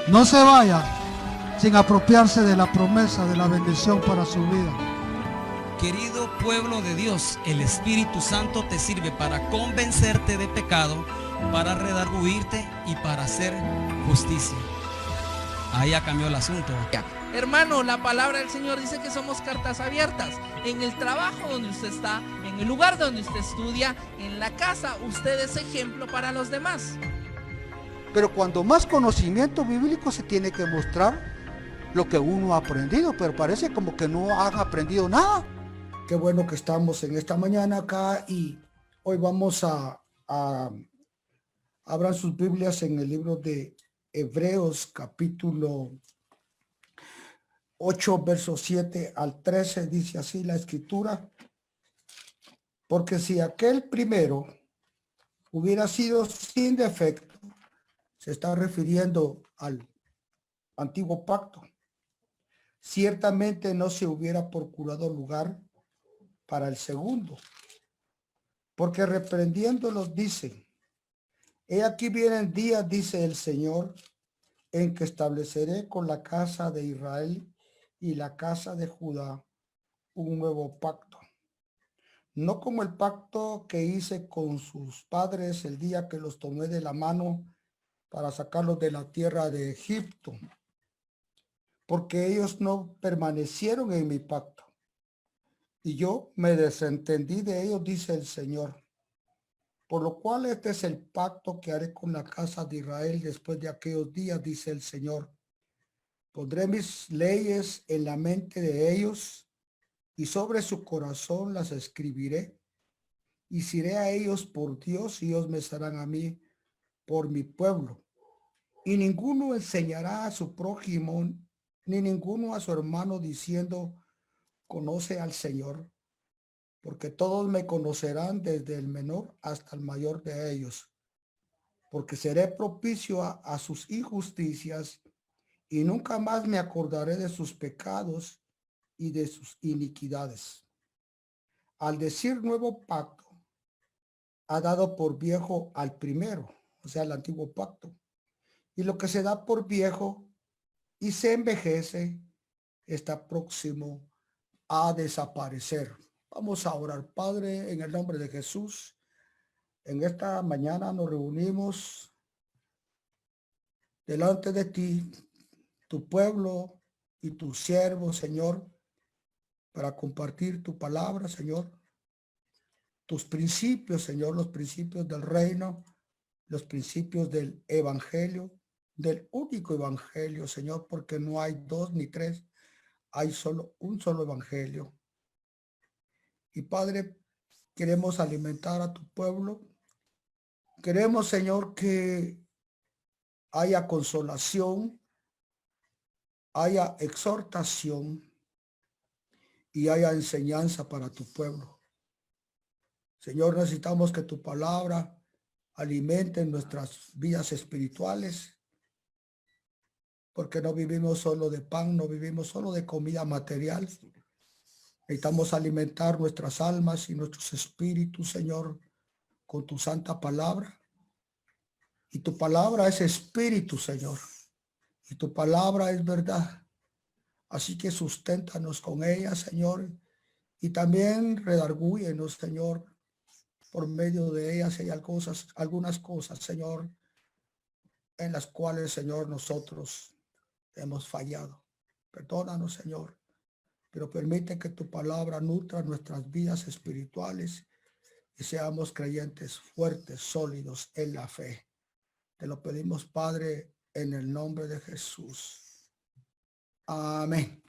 No se vaya sin apropiarse de la promesa de la bendición para su vida. Querido pueblo de Dios, el Espíritu Santo te sirve para convencerte de pecado, para redarguirte y para hacer justicia. Ahí ya cambió el asunto. Hermano, la palabra del Señor dice que somos cartas abiertas. En el trabajo donde usted está, en el lugar donde usted estudia, en la casa, usted es ejemplo para los demás. Pero cuando más conocimiento bíblico se tiene que mostrar lo que uno ha aprendido, pero parece como que no han aprendido nada. Qué bueno que estamos en esta mañana acá y hoy vamos a abran sus Biblias en el libro de Hebreos capítulo 8, versos 7 al 13, dice así la escritura. Porque si aquel primero hubiera sido sin defecto, se está refiriendo al antiguo pacto, ciertamente no se hubiera procurado lugar para el segundo, porque reprendiéndolos dice: he aquí vienen días, dice el Señor, en que estableceré con la casa de Israel y la casa de Judá un nuevo pacto, no como el pacto que hice con sus padres el día que los tomé de la mano para sacarlos de la tierra de Egipto, porque ellos no permanecieron en mi pacto, y yo me desentendí de ellos, dice el Señor. Por lo cual este es el pacto que haré con la casa de Israel después de aquellos días, dice el Señor. Pondré mis leyes en la mente de ellos y sobre su corazón las escribiré. Y seré a ellos por Dios y ellos me serán a mí por mi pueblo. Y ninguno enseñará a su prójimo ni ninguno a su hermano diciendo: conoce al Señor, porque todos me conocerán desde el menor hasta el mayor de ellos, porque seré propicio a sus injusticias y nunca más me acordaré de sus pecados y de sus iniquidades. Al decir nuevo pacto, ha dado por viejo al primero, o sea, el antiguo pacto. Y lo que se da por viejo y se envejece está próximo a desaparecer. Vamos a orar. Padre, en el nombre de Jesús, en esta mañana nos reunimos delante de ti, tu pueblo y tu siervo, Señor, para compartir tu palabra, Señor, tus principios, Señor, los principios del reino, los principios del evangelio, del único evangelio, Señor, porque no hay dos ni tres, hay solo un solo evangelio. Y Padre, queremos alimentar a tu pueblo. Queremos, Señor, que haya consolación, haya exhortación y haya enseñanza para tu pueblo. Señor, necesitamos que tu palabra alimente nuestras vidas espirituales, porque no vivimos solo de pan, no vivimos solo de comida material. Necesitamos alimentar nuestras almas y nuestros espíritus, Señor, con tu santa palabra. Y tu palabra es espíritu, Señor. Y tu palabra es verdad. Así que susténtanos con ella, Señor. Y también redargúyenos, Señor, por medio de ellas hay algunas cosas, Señor, en las cuales, Señor, nosotros hemos fallado. Perdónanos, Señor, pero permite que tu palabra nutra nuestras vidas espirituales y seamos creyentes fuertes, sólidos en la fe. Te lo pedimos, Padre, en el nombre de Jesús. Amén.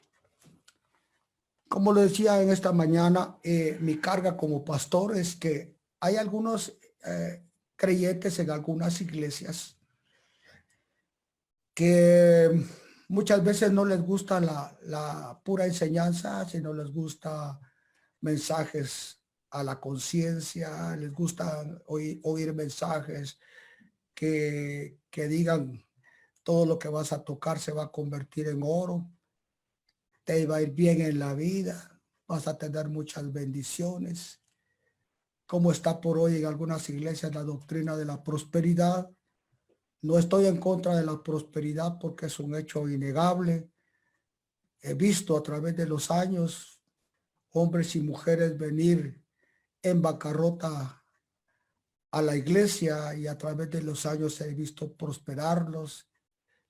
Como lo decía en esta mañana, mi carga como pastor es que hay algunos creyentes en algunas iglesias que muchas veces no les gusta la pura enseñanza, sino les gusta mensajes a la conciencia, les gusta oír mensajes que digan todo lo que vas a tocar se va a convertir en oro, te va a ir bien en la vida, vas a tener muchas bendiciones. Como está por hoy en algunas iglesias la doctrina de la prosperidad, No estoy en contra de la prosperidad porque es un hecho innegable. He visto a través de los años hombres y mujeres venir en bancarrota a la iglesia, y a través de los años he visto prosperarlos,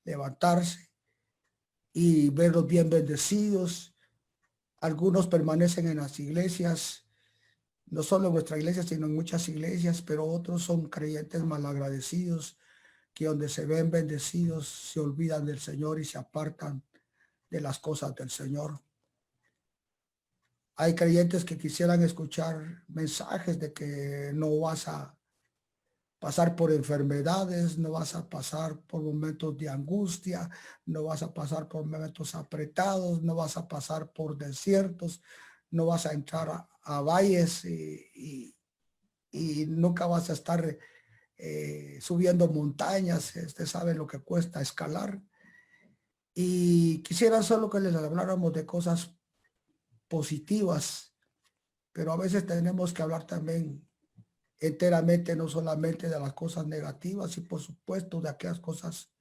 levantarse y verlos bien bendecidos. Algunos permanecen en las iglesias, no solo en nuestra iglesia, sino en muchas iglesias, pero otros son creyentes malagradecidos que donde se ven bendecidos se olvidan del Señor y se apartan de las cosas del Señor. Hay creyentes que quisieran escuchar mensajes de que no vas a pasar por enfermedades, no vas a pasar por momentos de angustia, no vas a pasar por momentos apretados, no vas a pasar por desiertos, no vas a entrar a valles y nunca vas a estar subiendo montañas. Usted sabe lo que cuesta escalar. Y quisiera solo que les habláramos de cosas positivas, pero a veces tenemos que hablar también enteramente, no solamente de las cosas negativas, y por supuesto de aquellas cosas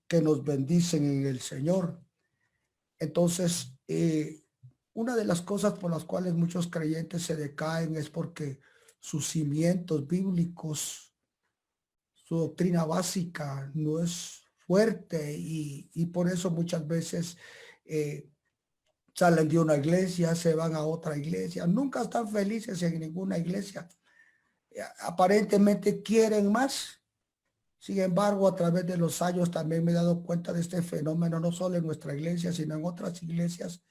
que nos bendicen en el Señor. Entonces, una de las cosas por las cuales muchos creyentes se decaen es porque sus cimientos bíblicos, su doctrina básica no es fuerte, y por eso muchas veces salen de una iglesia, se van a otra iglesia, nunca están felices en ninguna iglesia. Aparentemente quieren más. Sin embargo, a través de los años también me he dado cuenta de este fenómeno, no solo en nuestra iglesia, sino en otras iglesias,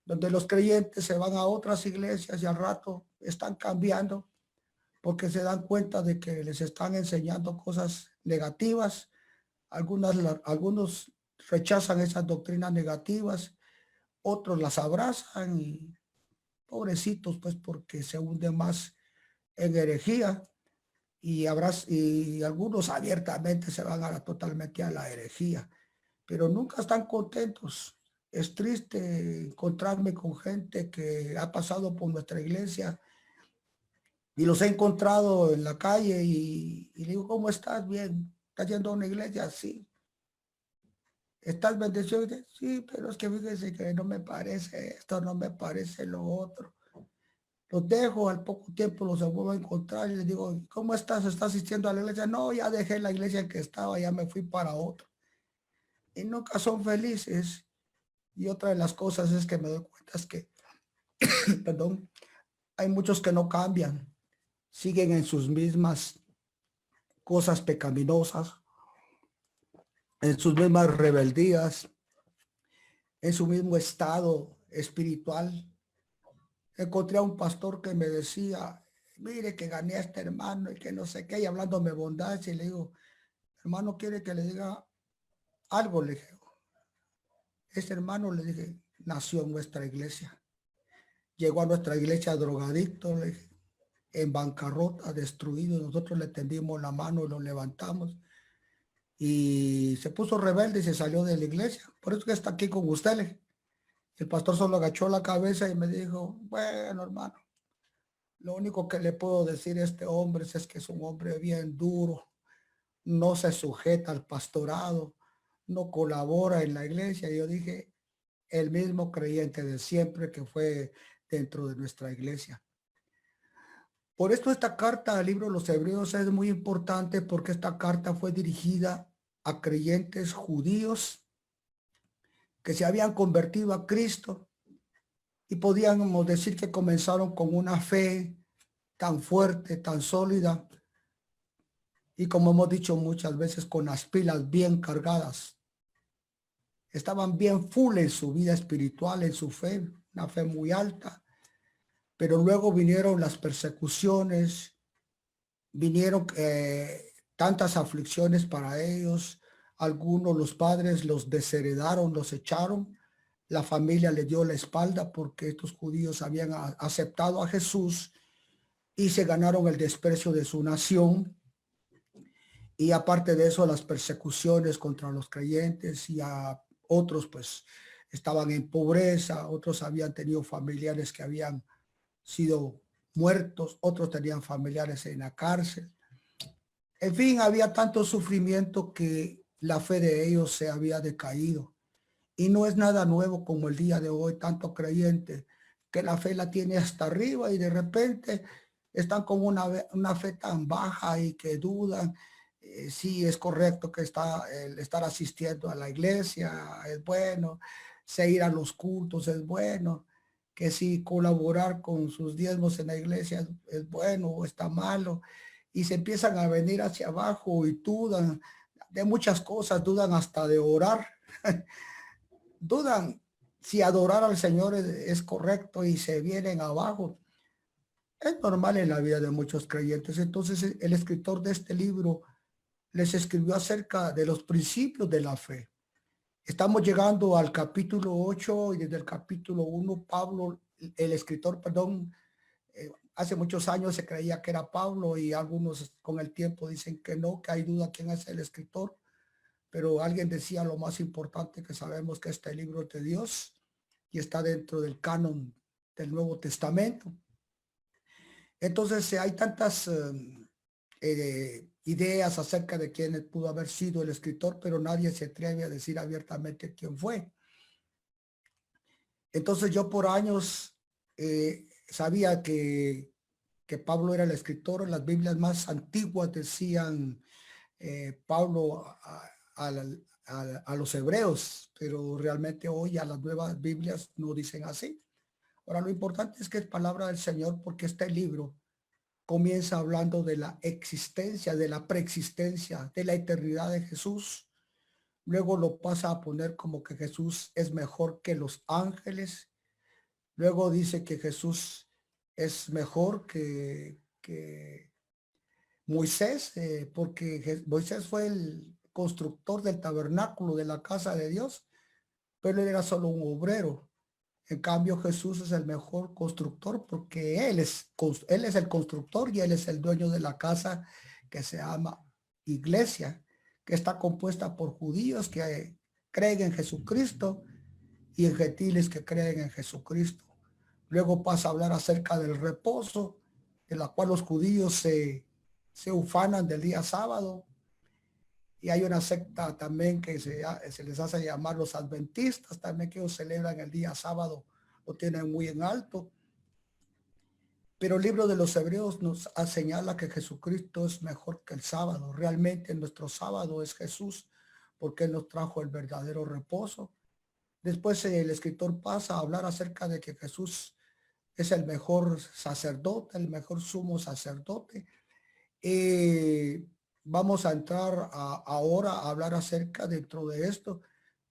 donde los creyentes se van a otras iglesias y al rato están cambiando porque se dan cuenta de que les están enseñando cosas negativas. Algunos rechazan esas doctrinas negativas, otros las abrazan y pobrecitos, pues, porque se hunden más en herejía, y algunos abiertamente se van totalmente a la herejía, pero nunca están contentos. Es triste encontrarme con gente que ha pasado por nuestra iglesia y los he encontrado en la calle y le digo, ¿cómo estás? Bien. ¿Estás yendo a una iglesia? Sí. ¿Estás bendecido? Sí, pero es que fíjese que no me parece esto, no me parece lo otro. Los dejo, al poco tiempo los vuelvo a encontrar y les digo, ¿cómo estás? ¿Estás asistiendo a la iglesia? No, ya dejé la iglesia en que estaba, ya me fui para otra. Y nunca son felices. Y otra de las cosas es que me doy cuenta es que, perdón, hay muchos que no cambian, siguen en sus mismas cosas pecaminosas, en sus mismas rebeldías, en su mismo estado espiritual. Encontré a un pastor que me decía, mire que gané a este hermano y que no sé qué, y hablándome bondad, y le digo, hermano, ¿quiere que le diga algo? Le dije, este hermano, le dije, nació en nuestra iglesia. Llegó a nuestra iglesia drogadicto, le dije, en bancarrota, destruido. Nosotros le tendimos la mano y lo levantamos. Y se puso rebelde y se salió de la iglesia. Por eso que está aquí con usted. El pastor solo agachó la cabeza y me dijo, bueno, hermano, lo único que le puedo decir a este hombre es que es un hombre bien duro, no se sujeta al pastorado, no colabora en la iglesia. Y yo dije, el mismo creyente de siempre que fue dentro de nuestra iglesia. Por esto esta carta al libro de los Hebreos es muy importante, porque esta carta fue dirigida a creyentes judíos que se habían convertido a Cristo y podíamos decir que comenzaron con una fe tan fuerte, tan sólida, y como hemos dicho muchas veces, con las pilas bien cargadas. Estaban bien full en su vida espiritual, en su fe, una fe muy alta. Pero luego vinieron las persecuciones, vinieron tantas aflicciones para ellos. Algunos, los padres los desheredaron, los echaron. La familia le dio la espalda porque estos judíos habían aceptado a Jesús y se ganaron el desprecio de su nación. Y aparte de eso, las persecuciones contra los creyentes, y a otros pues estaban en pobreza, otros habían tenido familiares que habían sido muertos, otros tenían familiares en la cárcel. En fin, había tanto sufrimiento que la fe de ellos se había decaído. Y no es nada nuevo como el día de hoy, tanto creyente que la fe la tiene hasta arriba y de repente están con una fe tan baja y que dudan si es correcto que el estar asistiendo a la iglesia es bueno, si ir a los cultos es bueno, que si colaborar con sus diezmos en la iglesia es bueno o está malo, y se empiezan a venir hacia abajo y dudan de muchas cosas, dudan hasta de orar. Dudan si adorar al Señor es correcto y se vienen abajo. Es normal en la vida de muchos creyentes. Entonces el escritor de este libro les escribió acerca de los principios de la fe. Estamos llegando al capítulo 8 y desde el capítulo 1 Pablo, el escritor, perdón, hace muchos años se creía que era Pablo y algunos con el tiempo dicen que no, que hay duda quién es el escritor. Pero alguien decía lo más importante que sabemos que este libro es de Dios y está dentro del canon del Nuevo Testamento. Entonces hay tantas ideas acerca de quién pudo haber sido el escritor, pero nadie se atreve a decir abiertamente quién fue. Entonces yo por años sabía que Pablo era el escritor. Las Biblias más antiguas decían Pablo a los hebreos, pero realmente hoy a las nuevas Biblias no dicen así. Ahora lo importante es que es palabra del Señor, porque este libro comienza hablando de la existencia, de la preexistencia, de la eternidad de Jesús. Luego lo pasa a poner como que Jesús es mejor que los ángeles. Luego dice que Jesús es mejor que Moisés, porque Moisés fue el constructor del tabernáculo de la casa de Dios, pero él era solo un obrero. En cambio, Jesús es el mejor constructor porque él es el constructor y él es el dueño de la casa que se llama iglesia, que está compuesta por judíos que creen en Jesucristo y en gentiles que creen en Jesucristo. Luego pasa a hablar acerca del reposo, de la cual los judíos se ufanan del día sábado. Y hay una secta también que se les hace llamar los adventistas, también, que ellos celebran el día sábado, lo tienen muy en alto. Pero el libro de los Hebreos nos señala que Jesucristo es mejor que el sábado. Realmente nuestro sábado es Jesús, porque Él nos trajo el verdadero reposo. Después el escritor pasa a hablar acerca de que Jesús es el mejor sacerdote, el mejor sumo sacerdote. Vamos a entrar ahora a hablar acerca dentro de esto,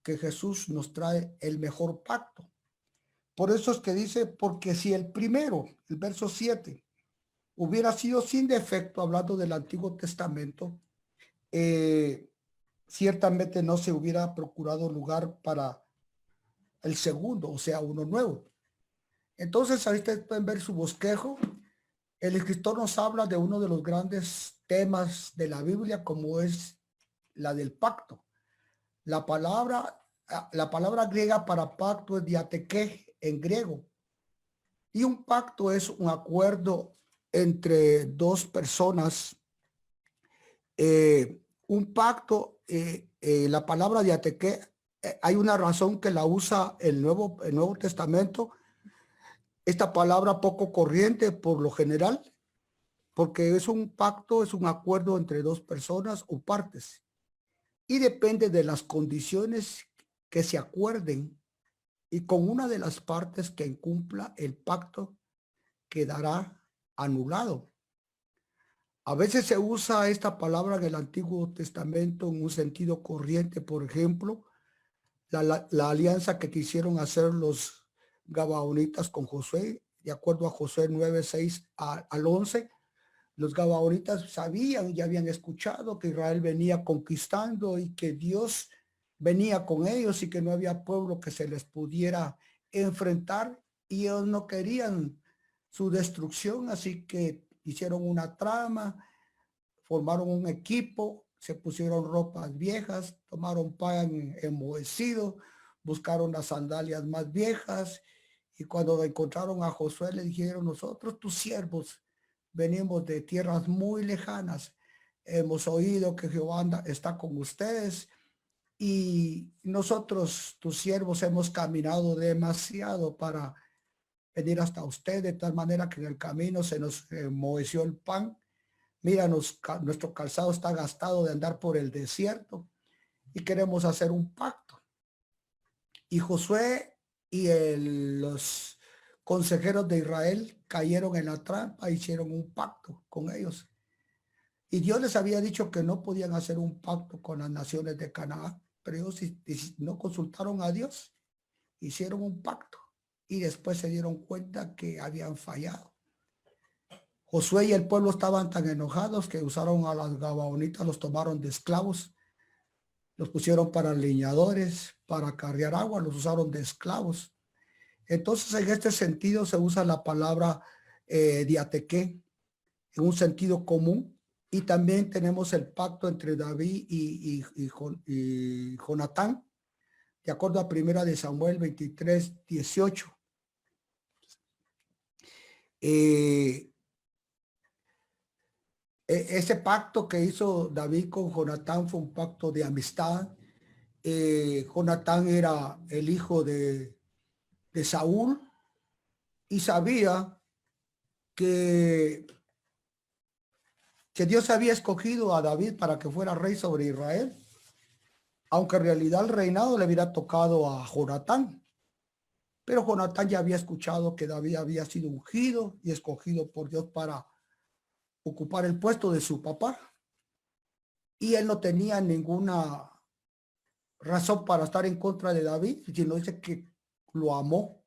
que Jesús nos trae el mejor pacto. Por eso es que dice, porque si el primero, el verso 7, hubiera sido sin defecto, hablando del Antiguo Testamento, ciertamente no se hubiera procurado lugar para el segundo, o sea, uno nuevo. Entonces, ahí ustedes pueden ver su bosquejo. El escritor nos habla de uno de los grandes temas de la Biblia, como es la del pacto. La palabra griega para pacto es diateké en griego. Y un pacto es un acuerdo entre dos personas. Un pacto, la palabra diateké, hay una razón que la usa el Nuevo Testamento. Esta palabra poco corriente por lo general, porque es un pacto, es un acuerdo entre dos personas o partes. Y depende de las condiciones que se acuerden, y con una de las partes que incumpla el pacto quedará anulado. A veces se usa esta palabra en el Antiguo Testamento en un sentido corriente. Por ejemplo, la alianza que quisieron hacer los gabaonitas con Josué, de acuerdo a Josué 9, 6 al 11, los gabaonitas sabían y habían escuchado que Israel venía conquistando y que Dios venía con ellos y que no había pueblo que se les pudiera enfrentar, y ellos no querían su destrucción, así que hicieron una trama, formaron un equipo, se pusieron ropas viejas, tomaron pan enmohecido, buscaron las sandalias más viejas, y cuando encontraron a Josué le dijeron: nosotros, tus siervos, venimos de tierras muy lejanas, hemos oído que Jehová está con ustedes y nosotros, tus siervos, hemos caminado demasiado para venir hasta usted, de tal manera que en el camino se nos enmoheció el pan. Mira, nuestro calzado está gastado de andar por el desierto y queremos hacer un pacto. Y Josué y los consejeros de Israel cayeron en la trampa, hicieron un pacto con ellos. Y Dios les había dicho que no podían hacer un pacto con las naciones de Canaán, pero ellos no consultaron a Dios, hicieron un pacto y después se dieron cuenta que habían fallado. Josué y el pueblo estaban tan enojados que usaron a las gabaonitas, los tomaron de esclavos, los pusieron para leñadores, para cargar agua, los usaron de esclavos. Entonces, en este sentido se usa la palabra diatequé en un sentido común. Y también tenemos el pacto entre David y Jonatán, de acuerdo a 1 de Samuel 23, 18. Ese pacto que hizo David con Jonatán fue un pacto de amistad. Jonatán era el hijo de Saúl y sabía que Dios había escogido a David para que fuera rey sobre Israel, aunque en realidad el reinado le hubiera tocado a Jonatán. Pero Jonatán ya había escuchado que David había sido ungido y escogido por Dios para ocupar el puesto de su papá. Y él no tenía ninguna razón para estar en contra de David, sino dice que lo amó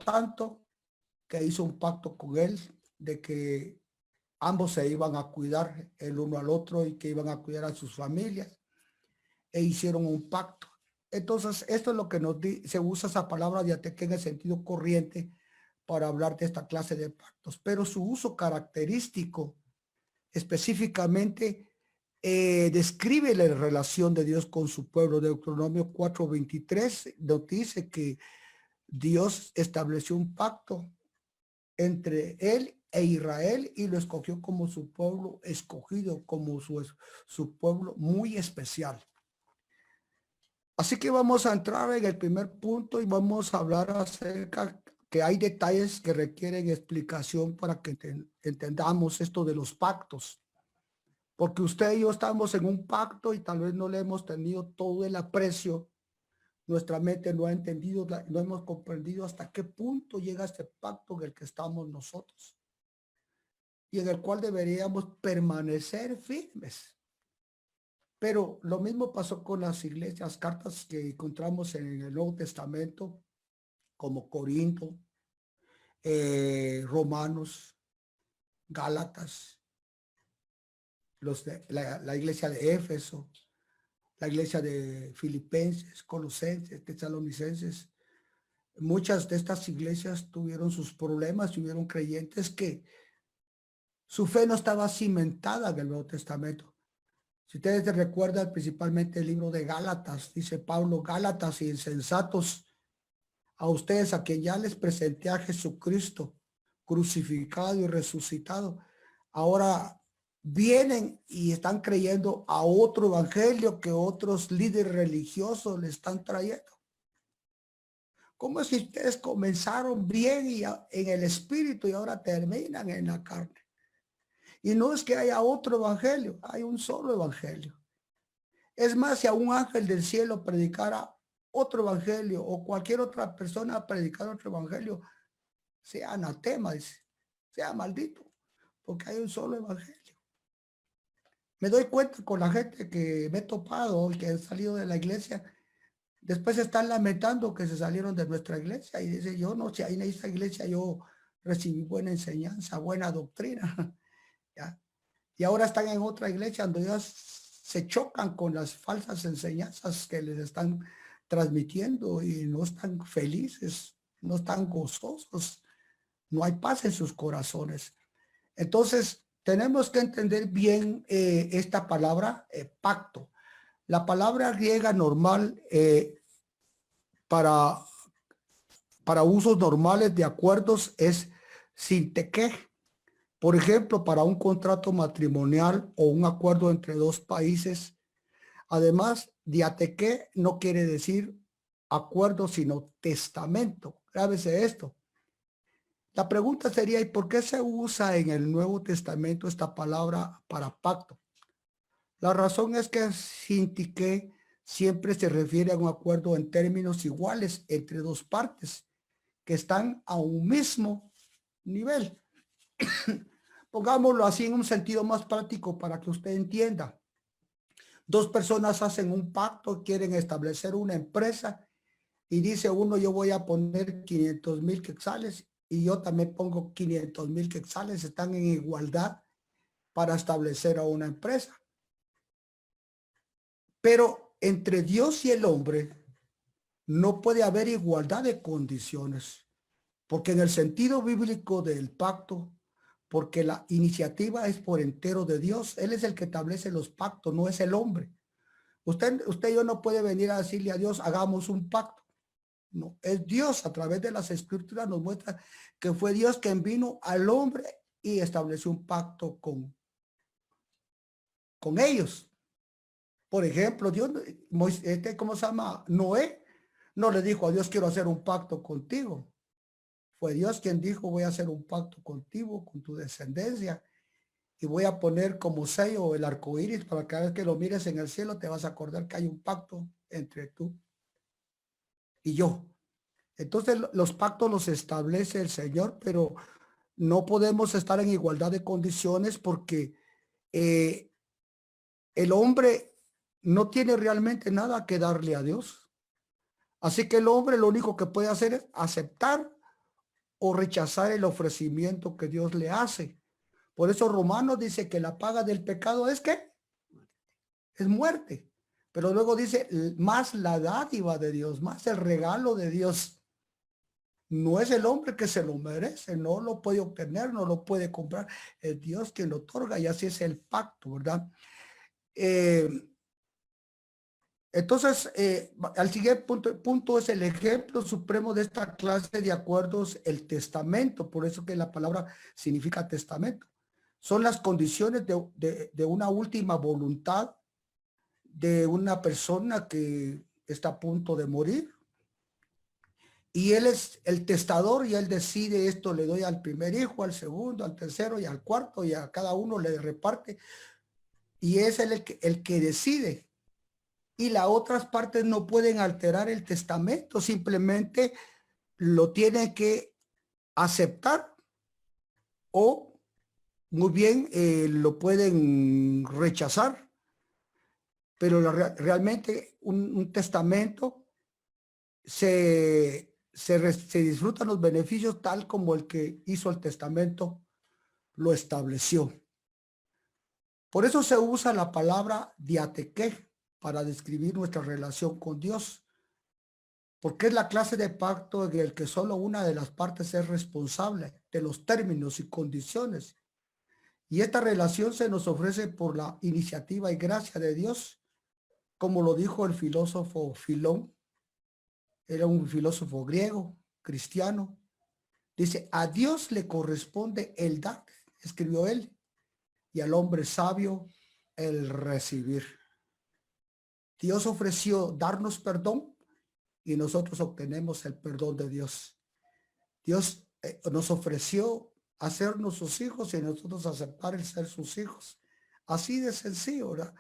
tanto que hizo un pacto con él de que ambos se iban a cuidar el uno al otro y que iban a cuidar a sus familias e hicieron un pacto. Entonces, esto es lo que se usa esa palabra diatequé en el sentido corriente para hablar de esta clase de pactos, pero su uso característico específicamente describe la relación de Dios con su pueblo. Deuteronomio 4:23 nos dice que Dios estableció un pacto entre él e Israel y lo escogió como su pueblo escogido, como su pueblo muy especial. Así que vamos a entrar en el primer punto y vamos a hablar acerca que hay detalles que requieren explicación para que entendamos esto de los pactos. Porque usted y yo estamos en un pacto y tal vez no le hemos tenido todo el aprecio. Nuestra mente no ha entendido, no hemos comprendido hasta qué punto llega este pacto en el que estamos nosotros y en el cual deberíamos permanecer firmes. Pero lo mismo pasó con las iglesias, cartas que encontramos en el Nuevo Testamento, como Corinto, Romanos, Gálatas, la iglesia de Éfeso, la iglesia de Filipenses, Colosenses, Tesalonicenses. Muchas de estas iglesias tuvieron sus problemas, tuvieron creyentes que su fe no estaba cimentada en el Nuevo Testamento. Si ustedes se recuerdan, principalmente el libro de Gálatas, dice Pablo: Gálatas y insensatos, a ustedes a quien ya les presenté a Jesucristo crucificado y resucitado, ahora vienen y están creyendo a otro evangelio que otros líderes religiosos le están trayendo. ¿Cómo es que ustedes comenzaron bien y en el espíritu y ahora terminan en la carne? Y no es que haya otro evangelio, hay un solo evangelio. Es más, si a un ángel del cielo predicara otro evangelio o cualquier otra persona predicara otro evangelio, sea anatema, sea maldito, porque hay un solo evangelio. Me doy cuenta con la gente que me he topado y que han salido de la iglesia, después están lamentando que se salieron de nuestra iglesia y dice: yo no, si ahí en esta iglesia yo recibí buena enseñanza, buena doctrina. ¿Ya? Y ahora están en otra iglesia donde ya se chocan con las falsas enseñanzas que les están transmitiendo y no están felices, no están gozosos, no hay paz en sus corazones. Entonces tenemos que entender bien esta palabra pacto. La palabra griega normal para usos normales de acuerdos es sintequé. Por ejemplo, para un contrato matrimonial o un acuerdo entre dos países. Además, diateque no quiere decir acuerdo, sino testamento. Grábese esto. La pregunta sería, ¿y por qué se usa en el Nuevo Testamento esta palabra para pacto? La razón es que sintique siempre se refiere a un acuerdo en términos iguales entre dos partes que están a un mismo nivel. Pongámoslo así en un sentido más práctico para que usted entienda. Dos personas hacen un pacto, quieren establecer una empresa y dice uno, yo voy a poner 500,000 quetzales y yo también pongo 500,000 quetzales, están en igualdad para establecer a una empresa. Pero entre Dios y el hombre no puede haber igualdad de condiciones, porque en el sentido bíblico del pacto, porque la iniciativa es por entero de Dios, Él es el que establece los pactos, no es el hombre. Usted y yo no puede venir a decirle a Dios, hagamos un pacto. No, es Dios. A través de las escrituras nos muestra que fue Dios quien vino al hombre y estableció un pacto con ellos. Por ejemplo, Dios, ¿cómo se llama? Noé no le dijo a Dios, quiero hacer un pacto contigo. Fue Dios quien dijo, voy a hacer un pacto contigo, con tu descendencia, y voy a poner como sello el arco iris para que cada vez que lo mires en el cielo te vas a acordar que hay un pacto entre tú y yo. Entonces los pactos los establece el Señor, pero no podemos estar en igualdad de condiciones porque el hombre no tiene realmente nada que darle a Dios. Así que el hombre lo único que puede hacer es aceptar o rechazar el ofrecimiento que Dios le hace. Por eso Romanos dice que la paga del pecado es ¿qué? Es muerte. Pero luego dice más la dádiva de Dios, más el regalo de Dios. No es el hombre que se lo merece, no lo puede obtener, no lo puede comprar. Es Dios quien lo otorga y así es el pacto, ¿verdad? Entonces, al siguiente punto es el ejemplo supremo de esta clase de acuerdos, el testamento. Por eso que la palabra significa testamento. Son las condiciones de una última voluntad de una persona que está a punto de morir. Y él es el testador y él decide esto, le doy al primer hijo, al segundo, al tercero y al cuarto y a cada uno le reparte. Y es el que decide. Y las otras partes no pueden alterar el testamento, simplemente lo tienen que aceptar o muy bien lo pueden rechazar. Pero realmente un testamento se disfrutan los beneficios tal como el que hizo el testamento lo estableció. Por eso se usa la palabra diateque para describir nuestra relación con Dios, porque es la clase de pacto en el que solo una de las partes es responsable de los términos y condiciones. Y esta relación se nos ofrece por la iniciativa y gracia de Dios, como lo dijo el filósofo Filón. Era un filósofo griego, cristiano. Dice, a Dios le corresponde el dar, escribió él, y al hombre sabio el recibir. Dios ofreció darnos perdón y nosotros obtenemos el perdón de Dios. Dios nos ofreció hacernos sus hijos y nosotros aceptar el ser sus hijos. Así de sencillo, ¿verdad?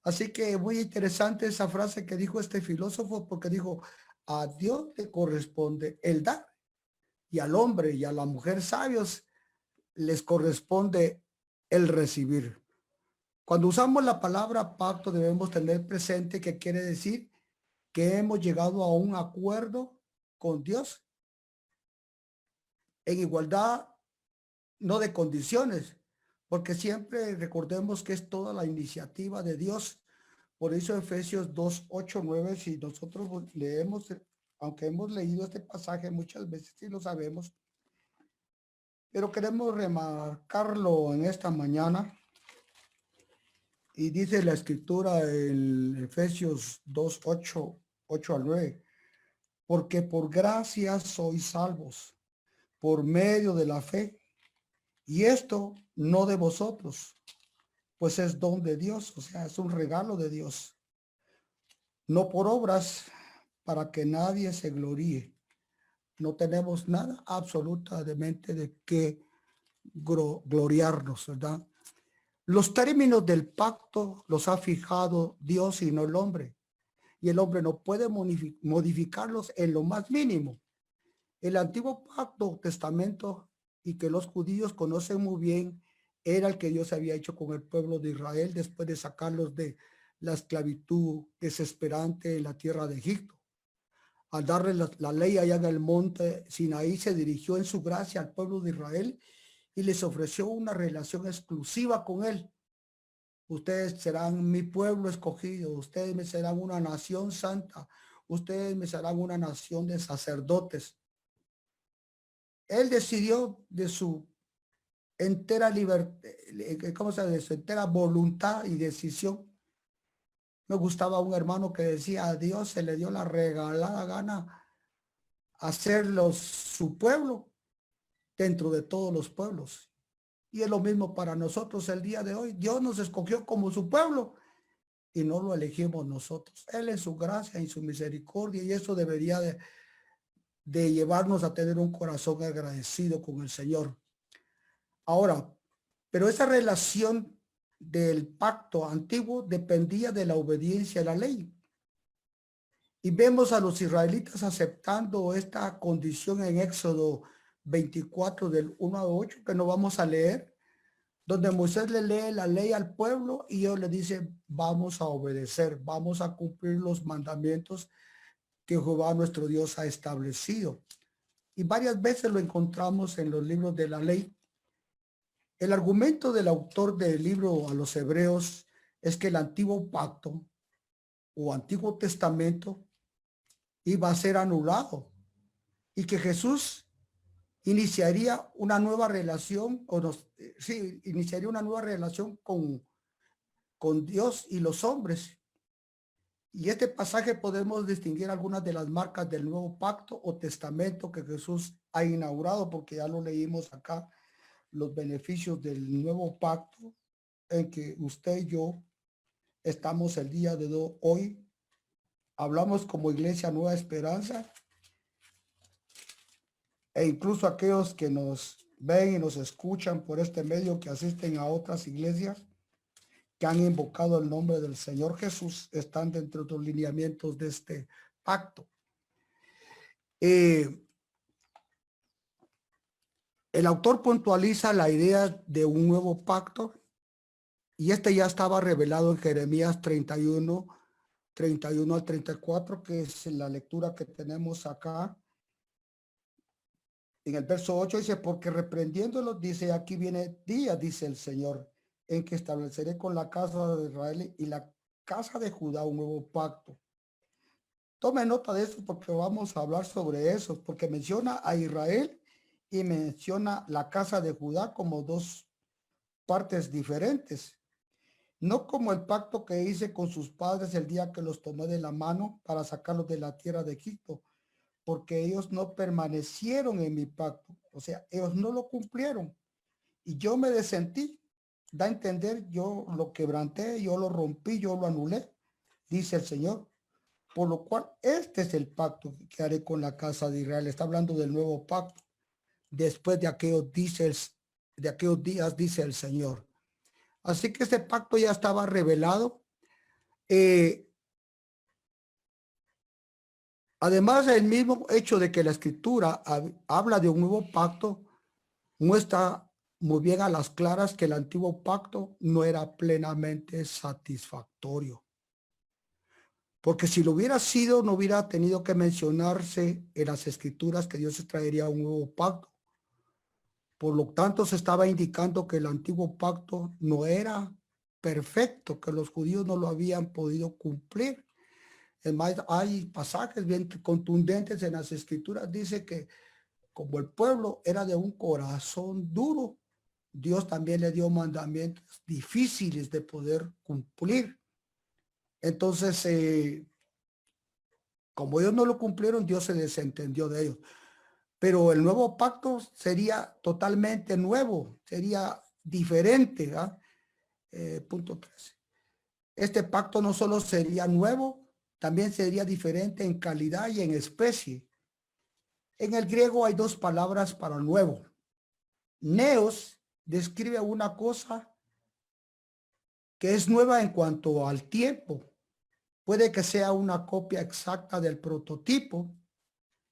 Así que muy interesante esa frase que dijo este filósofo, porque dijo, a Dios le corresponde el dar y al hombre y a la mujer sabios les corresponde el recibir. Cuando usamos la palabra pacto debemos tener presente que quiere decir que hemos llegado a un acuerdo con Dios en igualdad, no de condiciones, porque siempre recordemos que es toda la iniciativa de Dios. Por eso Efesios 2, 8, 9, si nosotros leemos, aunque hemos leído este pasaje muchas veces, sí lo sabemos, pero queremos remarcarlo en esta mañana. Y dice la escritura en Efesios 2, 8 al 9, porque por gracia sois salvos, por medio de la fe, y esto no de vosotros, pues es don de Dios, o sea, es un regalo de Dios. No por obras, para que nadie se gloríe. No tenemos nada absolutamente de qué gloriarnos, ¿verdad? Los términos del pacto los ha fijado Dios y no el hombre. Y el hombre no puede modificarlos en lo más mínimo. El antiguo pacto, testamento, y que los judíos conocen muy bien, era el que Dios había hecho con el pueblo de Israel después de sacarlos de la esclavitud desesperante en la tierra de Egipto. Al darle la ley allá en el monte Sinaí, se dirigió en su gracia al pueblo de Israel y les ofreció una relación exclusiva con él. Ustedes serán mi pueblo escogido, ustedes me serán una nación santa, ustedes me serán una nación de sacerdotes. Él decidió de su entera libertad, de su entera voluntad y decisión. Me gustaba un hermano que decía, a Dios se le dio la regalada gana hacerlos su pueblo dentro de todos los pueblos. Y es lo mismo para nosotros el día de hoy. Dios nos escogió como su pueblo y no lo elegimos nosotros. Él en su gracia y su misericordia, y eso debería de llevarnos a tener un corazón agradecido con el Señor. Ahora, pero esa relación del pacto antiguo dependía de la obediencia a la ley. Y vemos a los israelitas aceptando esta condición en Éxodo 24 del 1 a 8, que no vamos a leer, donde Moisés le lee la ley al pueblo y ellos le dicen, vamos a obedecer, vamos a cumplir los mandamientos que Jehová nuestro Dios ha establecido. Y varias veces lo encontramos en los libros de la ley. El argumento del autor del libro a los Hebreos es que el antiguo pacto o antiguo testamento iba a ser anulado y que Jesús iniciaría una nueva relación, iniciaría una nueva relación con Dios y los hombres. Y este pasaje podemos distinguir algunas de las marcas del nuevo pacto o testamento que Jesús ha inaugurado, porque ya lo leímos acá, los beneficios del nuevo pacto en que usted y yo estamos el día de hoy. Hablamos como Iglesia Nueva Esperanza, e incluso aquellos que nos ven y nos escuchan por este medio, que asisten a otras iglesias que han invocado el nombre del Señor Jesús, están dentro de los lineamientos de este pacto. El autor puntualiza la idea de un nuevo pacto, y este ya estaba revelado en Jeremías 31 al 34, que es la lectura que tenemos acá. En el verso 8 dice, porque reprendiéndolos, dice, aquí viene día, dice el Señor, en que estableceré con la casa de Israel y la casa de Judá un nuevo pacto. Tome nota de eso porque vamos a hablar sobre eso, porque menciona a Israel y menciona la casa de Judá como dos partes diferentes. No como el pacto que hice con sus padres el día que los tomé de la mano para sacarlos de la tierra de Egipto, porque ellos no permanecieron en mi pacto. O sea, ellos no lo cumplieron. Y yo me desentí. Da a entender, yo lo quebranté, yo lo rompí, yo lo anulé, dice el Señor. Por lo cual, este es el pacto que haré con la casa de Israel. Está hablando del nuevo pacto. Después de aquellos días, dice el Señor. Así que este pacto ya estaba revelado. Además, el mismo hecho de que la Escritura habla de un nuevo pacto muestra muy bien a las claras que el antiguo pacto no era plenamente satisfactorio. Porque si lo hubiera sido, no hubiera tenido que mencionarse en las Escrituras que Dios traería un nuevo pacto. Por lo tanto, se estaba indicando que el antiguo pacto no era perfecto, que los judíos no lo habían podido cumplir. Es más, hay pasajes bien contundentes en las Escrituras. Dice que como el pueblo era de un corazón duro, Dios también le dio mandamientos difíciles de poder cumplir. Entonces, como ellos no lo cumplieron, Dios se desentendió de ellos. Pero el nuevo pacto sería totalmente nuevo, sería diferente. Punto 13. Este pacto no solo sería nuevo, también sería diferente en calidad y en especie. En el griego hay dos palabras para nuevo. Neos describe una cosa que es nueva en cuanto al tiempo. Puede que sea una copia exacta del prototipo,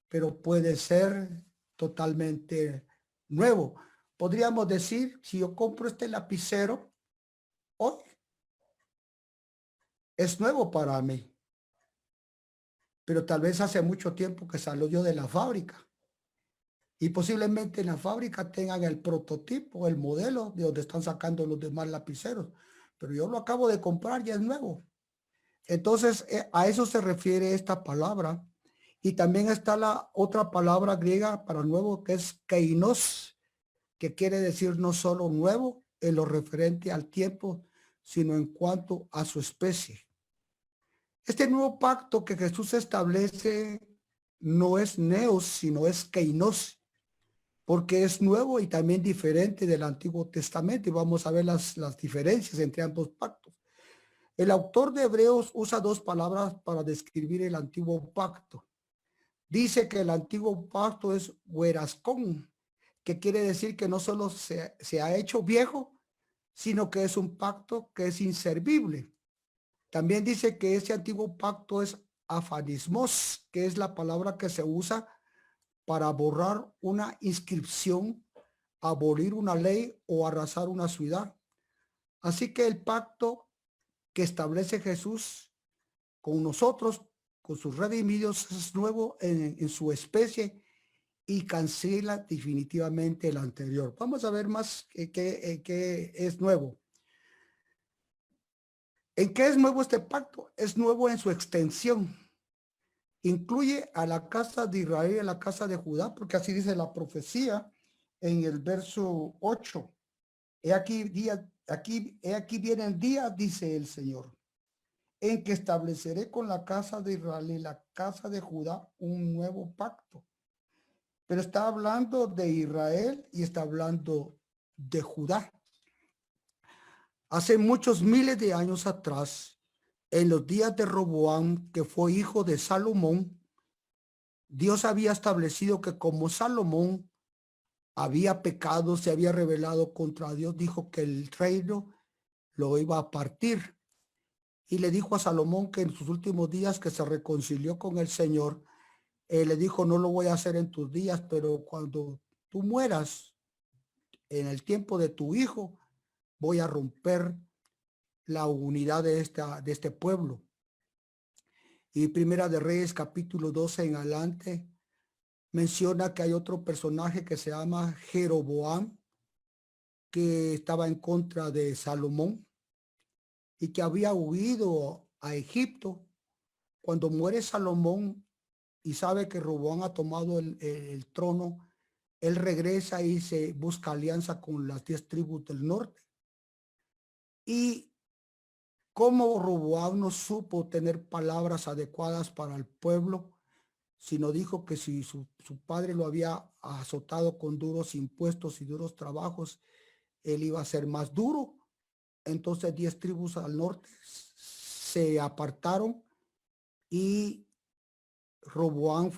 pero puede ser totalmente nuevo. Podríamos decir, si yo compro este lapicero hoy, es nuevo para mí, pero tal vez hace mucho tiempo que salió de la fábrica y posiblemente en la fábrica tengan el prototipo, el modelo de donde están sacando los demás lapiceros, pero yo lo acabo de comprar y es nuevo. Entonces a eso se refiere esta palabra. Y también está la otra palabra griega para nuevo, que es kainos, que quiere decir no solo nuevo en lo referente al tiempo, sino en cuanto a su especie. Este nuevo pacto que Jesús establece no es neos, sino es kainos, porque es nuevo y también diferente del Antiguo Testamento. Y vamos a ver las diferencias entre ambos pactos. El autor de Hebreos usa dos palabras para describir el antiguo pacto. Dice que el antiguo pacto es huerascón, que quiere decir que no solo se ha hecho viejo, sino que es un pacto que es inservible. También dice que ese antiguo pacto es afanismos, que es la palabra que se usa para borrar una inscripción, abolir una ley o arrasar una ciudad. Así que el pacto que establece Jesús con nosotros, con sus redimidos, es nuevo en su especie y cancela definitivamente el anterior. Vamos a ver más qué es nuevo. ¿En qué es nuevo este pacto? Es nuevo en su extensión. Incluye a la casa de Israel y a la casa de Judá, porque así dice la profecía en el verso 8. He aquí viene el día, dice el Señor, en que estableceré con la casa de Israel y la casa de Judá un nuevo pacto. Pero está hablando de Israel y está hablando de Judá. Hace muchos miles de años atrás, en los días de Roboam, que fue hijo de Salomón, Dios había establecido que como Salomón había pecado, se había rebelado contra Dios, dijo que el reino lo iba a partir. Y le dijo a Salomón que en sus últimos días que se reconcilió con el Señor, le dijo, no lo voy a hacer en tus días, pero cuando tú mueras, en el tiempo de tu hijo, voy a romper la unidad de este pueblo. Y Primera de Reyes, capítulo 12 en adelante, menciona que hay otro personaje que se llama Jeroboam, que estaba en contra de Salomón y que había huido a Egipto. Cuando muere Salomón y sabe que Roboam ha tomado el trono, él regresa y se busca alianza con las 10 tribus del norte. Y como Roboam no supo tener palabras adecuadas para el pueblo, sino dijo que si su padre lo había azotado con duros impuestos y duros trabajos, él iba a ser más duro. Entonces 10 tribus al norte se apartaron y Roboam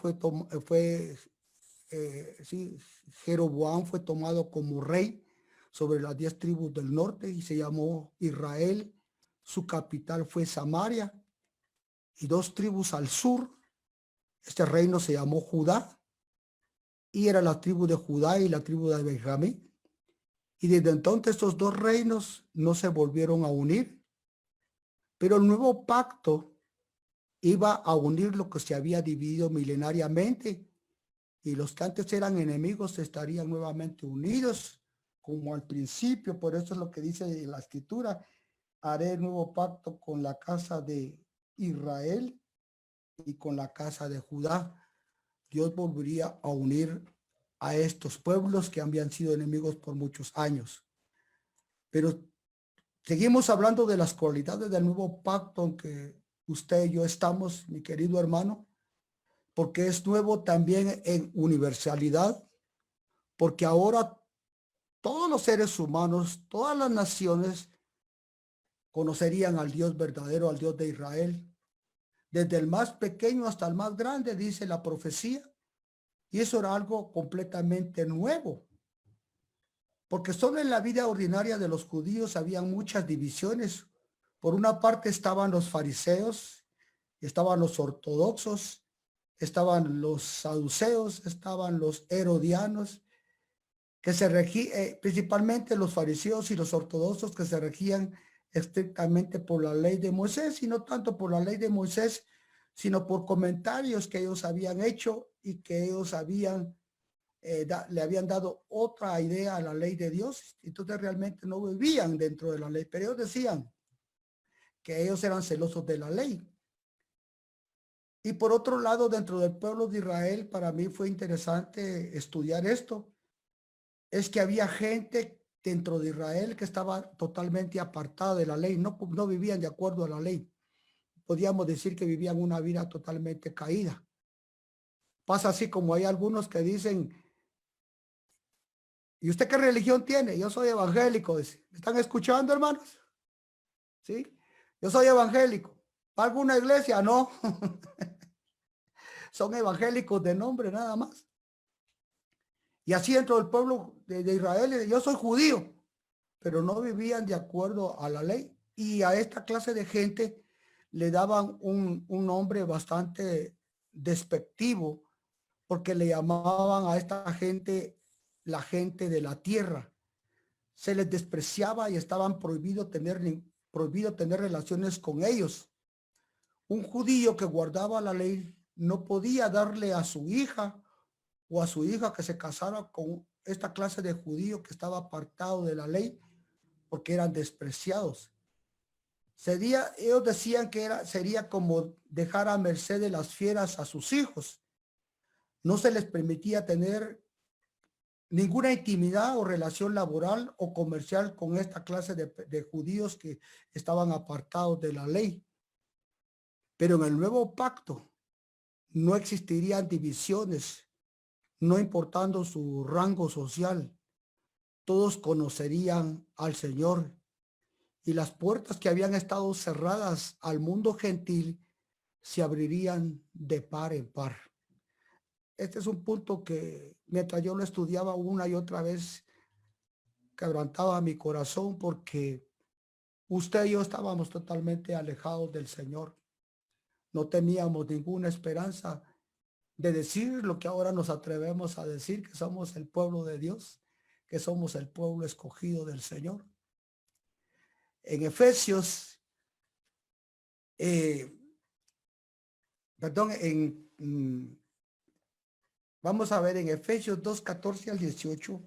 Jeroboam fue tomado como rey sobre las 10 tribus del norte y se llamó Israel. Su capital fue Samaria y 2 tribus al sur. Este reino se llamó Judá y era la tribu de Judá y la tribu de Benjamín. Y desde entonces estos 2 reinos no se volvieron a unir. Pero el nuevo pacto iba a unir lo que se había dividido milenariamente. Y los que antes eran enemigos estarían nuevamente unidos como al principio. Por eso es lo que dice la Escritura. Haré el nuevo pacto con la casa de Israel y con la casa de Judá. Dios volvería a unir a estos pueblos que habían sido enemigos por muchos años. Pero seguimos hablando de las cualidades del nuevo pacto en que usted y yo estamos, mi querido hermano, porque es nuevo también en universalidad, porque ahora todos los seres humanos, todas las naciones conocerían al Dios verdadero, al Dios de Israel. Desde el más pequeño hasta el más grande, dice la profecía. Y eso era algo completamente nuevo. Porque solo en la vida ordinaria de los judíos habían muchas divisiones. Por una parte estaban los fariseos, estaban los ortodoxos, estaban los saduceos, estaban los herodianos, que se regían, principalmente los fariseos y los ortodoxos, que se regían estrictamente por la ley de Moisés, y no tanto por la ley de Moisés, sino por comentarios que ellos habían hecho y que ellos habían le habían dado otra idea a la ley de Dios. Entonces realmente no vivían dentro de la ley, pero ellos decían que ellos eran celosos de la ley. Y por otro lado, dentro del pueblo de Israel, para mí fue interesante estudiar esto, es que había gente dentro de Israel que estaba totalmente apartada de la ley, no vivían de acuerdo a la ley. Podríamos decir que vivían una vida totalmente caída. Pasa así como hay algunos que dicen: ¿y usted qué religión tiene? Yo soy evangélico. ¿Me están escuchando, hermanos? ¿Sí? Yo soy evangélico. ¿Va a alguna iglesia? No. Son evangélicos de nombre nada más. Y así dentro del pueblo de Israel, yo soy judío, pero no vivían de acuerdo a la ley. Y a esta clase de gente le daban un nombre bastante despectivo, porque le llamaban a esta gente la gente de la tierra. Se les despreciaba y estaban prohibido tener relaciones con ellos. Un judío que guardaba la ley no podía darle a su hija o a su hija que se casara con esta clase de judío que estaba apartado de la ley, porque eran despreciados. Ellos decían que sería como dejar a merced de las fieras a sus hijos. No se les permitía tener ninguna intimidad o relación laboral o comercial con esta clase de judíos que estaban apartados de la ley. Pero en el nuevo pacto no existirían divisiones, no importando su rango social. Todos conocerían al Señor, y las puertas que habían estado cerradas al mundo gentil se abrirían de par en par. Este es un punto que mientras yo lo estudiaba una y otra vez quebrantaba mi corazón, porque usted y yo estábamos totalmente alejados del Señor. No teníamos ninguna esperanza de decir lo que ahora nos atrevemos a decir, que somos el pueblo de Dios, que somos el pueblo escogido del Señor. En Efesios, vamos a ver en Efesios 2, 14 al 18.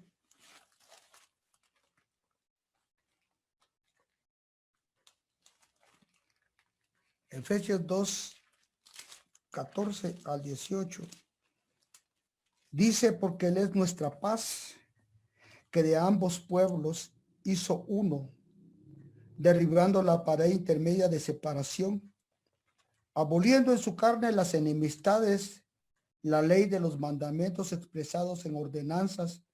Efesios 2, 14 al 18. Dice: porque Él es nuestra paz, que de ambos pueblos hizo uno, derribando la pared intermedia de separación, aboliendo en su carne las enemistades, la ley de los mandamientos expresados en ordenanzas,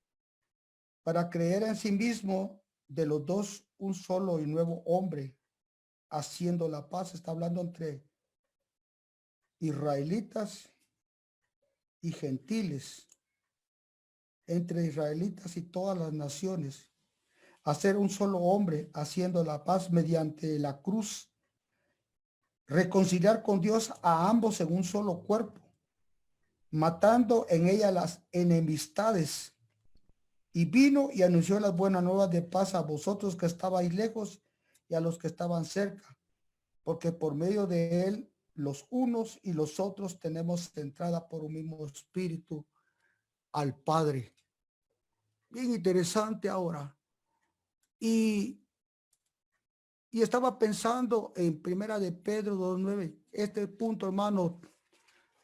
para creer en sí mismo de los dos un solo y nuevo hombre, haciendo la paz. Está hablando entre israelitas y gentiles, entre israelitas y todas las naciones, hacer un solo hombre, haciendo la paz mediante la cruz, reconciliar con Dios a ambos en un solo cuerpo, matando en ella las enemistades, y vino y anunció las buenas nuevas de paz a vosotros que estabais lejos y a los que estaban cerca, porque por medio de él los unos y los otros tenemos entrada por un mismo espíritu al Padre. Bien interesante ahora. Y estaba pensando en Primera de Pedro 2:9. Este punto, hermano,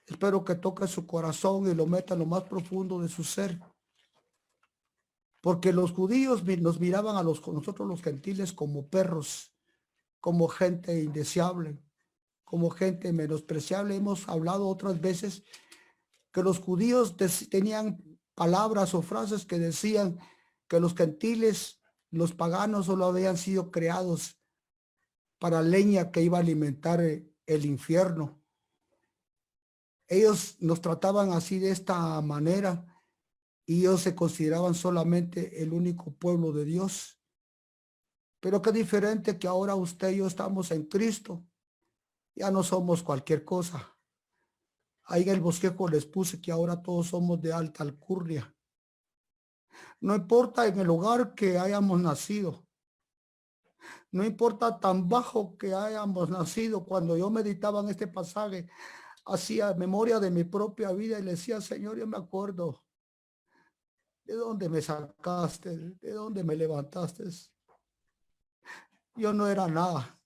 espero que toque su corazón y lo meta en lo más profundo de su ser. Porque los judíos nos miraban a nosotros los gentiles como perros, como gente indeseable, como gente menospreciable. Hemos hablado otras veces que los judíos tenían palabras o frases que decían que los gentiles, los paganos, solo habían sido creados para leña que iba a alimentar el infierno. Ellos nos trataban así, de esta manera, y ellos se consideraban solamente el único pueblo de Dios. Pero qué diferente que ahora usted y yo estamos en Cristo. Ya no somos cualquier cosa. Ahí en el bosquejo les puse que ahora todos somos de alta alcurnia. No importa en el lugar que hayamos nacido. No importa tan bajo que hayamos nacido. Cuando yo meditaba en este pasaje, hacía memoria de mi propia vida y le decía, Señor, yo me acuerdo de dónde me sacaste, de dónde me levantaste. Yo no era nada.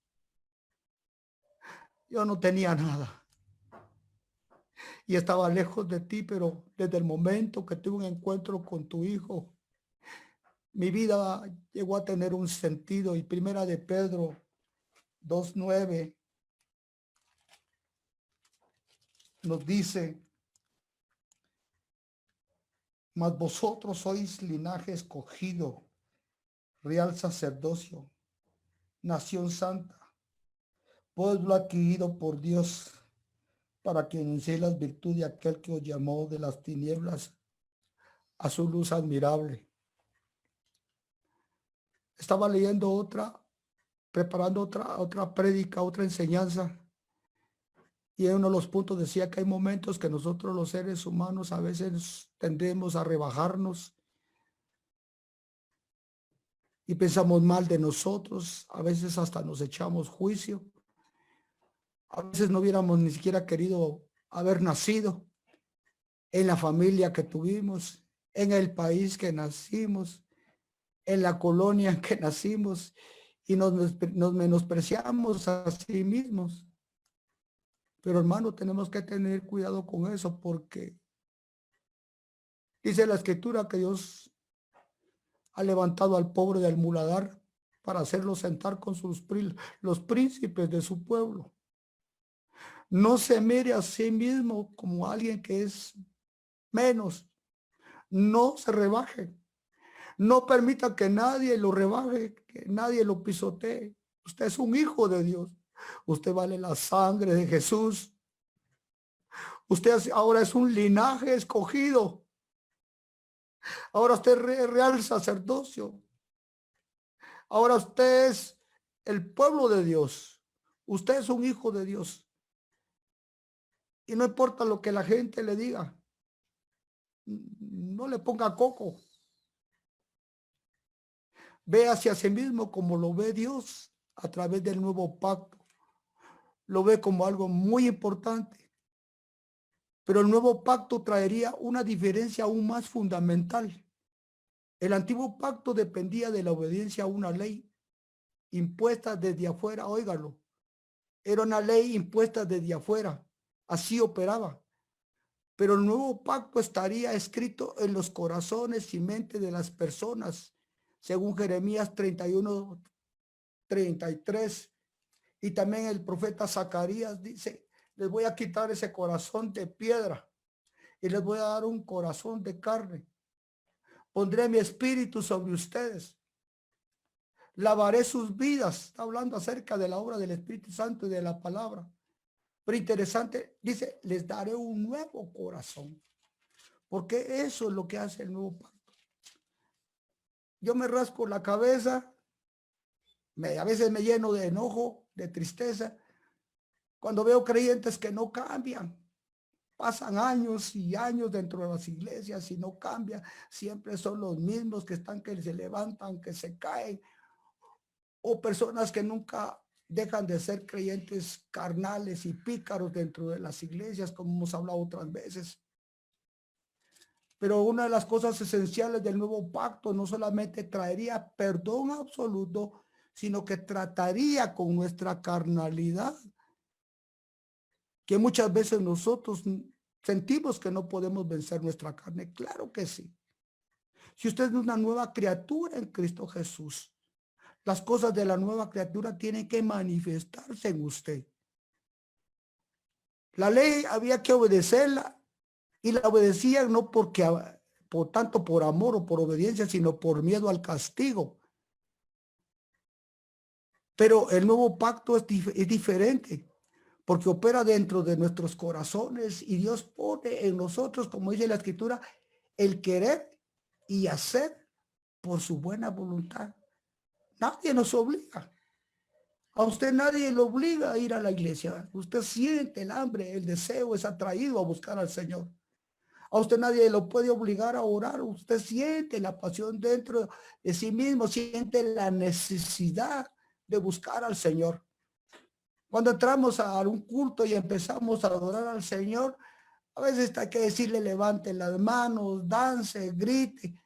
Yo no tenía nada. Y estaba lejos de ti, pero desde el momento que tuve un encuentro con tu Hijo, mi vida llegó a tener un sentido. Y Primera de Pedro 2:9 nos dice, mas vosotros sois linaje escogido, real sacerdocio, nación santa, pueblo adquirido por Dios, para que anunciéis las virtudes de aquel que os llamó de las tinieblas a su luz admirable. Estaba leyendo preparando otra prédica, otra enseñanza, y en uno de los puntos decía que hay momentos que nosotros los seres humanos a veces tendemos a rebajarnos y pensamos mal de nosotros, a veces hasta nos echamos juicio, a veces no hubiéramos ni siquiera querido haber nacido en la familia que tuvimos, en el país que nacimos, en la colonia en que nacimos, y nos menospreciamos a sí mismos. Pero hermano, tenemos que tener cuidado con eso, porque dice la Escritura que Dios ha levantado al pobre del muladar para hacerlo sentar con los príncipes de su pueblo. No se mire a sí mismo como alguien que es menos. No se rebaje. No permita que nadie lo rebaje, que nadie lo pisotee. Usted es un hijo de Dios. Usted vale la sangre de Jesús. Usted ahora es un linaje escogido. Ahora usted es real sacerdocio. Ahora usted es el pueblo de Dios. Usted es un hijo de Dios. Y no importa lo que la gente le diga. No le ponga coco. Ve hacia sí mismo como lo ve Dios a través del nuevo pacto. Lo ve como algo muy importante. Pero el nuevo pacto traería una diferencia aún más fundamental. El antiguo pacto dependía de la obediencia a una ley impuesta desde afuera. Óigalo. Era una ley impuesta desde afuera. Así operaba. Pero el nuevo pacto estaría escrito en los corazones y mentes de las personas, según Jeremías 31:33. Y también el profeta Zacarías dice, les voy a quitar ese corazón de piedra y les voy a dar un corazón de carne. Pondré mi espíritu sobre ustedes. Lavaré sus vidas. Está hablando acerca de la obra del Espíritu Santo y de la palabra. Pero interesante, dice, les daré un nuevo corazón. Porque eso es lo que hace el nuevo pacto. Yo me rasco la cabeza, a veces me lleno de enojo, de tristeza, cuando veo creyentes que no cambian. Pasan años y años dentro de las iglesias y no cambian. Siempre son los mismos que están, que se levantan, que se caen. O personas que nunca dejan de ser creyentes carnales y pícaros dentro de las iglesias, como hemos hablado otras veces. Pero una de las cosas esenciales del nuevo pacto no solamente traería perdón absoluto, sino que trataría con nuestra carnalidad, que muchas veces nosotros sentimos que no podemos vencer nuestra carne. Claro que sí. Si usted es una nueva criatura en Cristo Jesús, las cosas de la nueva criatura tienen que manifestarse en usted. La ley había que obedecerla, y la obedecían no porque por tanto por amor o por obediencia, sino por miedo al castigo. Pero el nuevo pacto es diferente, porque opera dentro de nuestros corazones y Dios pone en nosotros, como dice la Escritura, el querer y hacer por su buena voluntad. Nadie nos obliga. A usted nadie lo obliga a ir a la iglesia. Usted siente el hambre, el deseo, es atraído a buscar al Señor. A usted nadie lo puede obligar a orar. Usted siente la pasión dentro de sí mismo, siente la necesidad de buscar al Señor. Cuando entramos a un culto y empezamos a adorar al Señor, a veces hay que decirle levante las manos, dance, grite.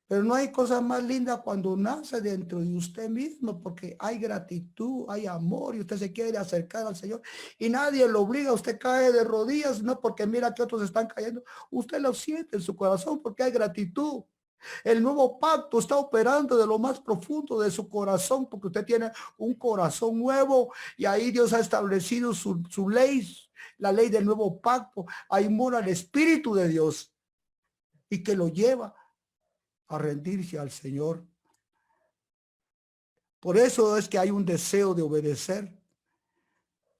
Pero no hay cosa más linda cuando nace dentro de usted mismo, porque hay gratitud, hay amor y usted se quiere acercar al Señor y nadie lo obliga. Usted cae de rodillas, no porque mira que otros están cayendo. Usted lo siente en su corazón porque hay gratitud. El nuevo pacto está operando de lo más profundo de su corazón, porque usted tiene un corazón nuevo y ahí Dios ha establecido su ley, la ley del nuevo pacto. Ahí mora el Espíritu de Dios y que lo lleva a rendirse al Señor. Por eso es que hay un deseo de obedecer.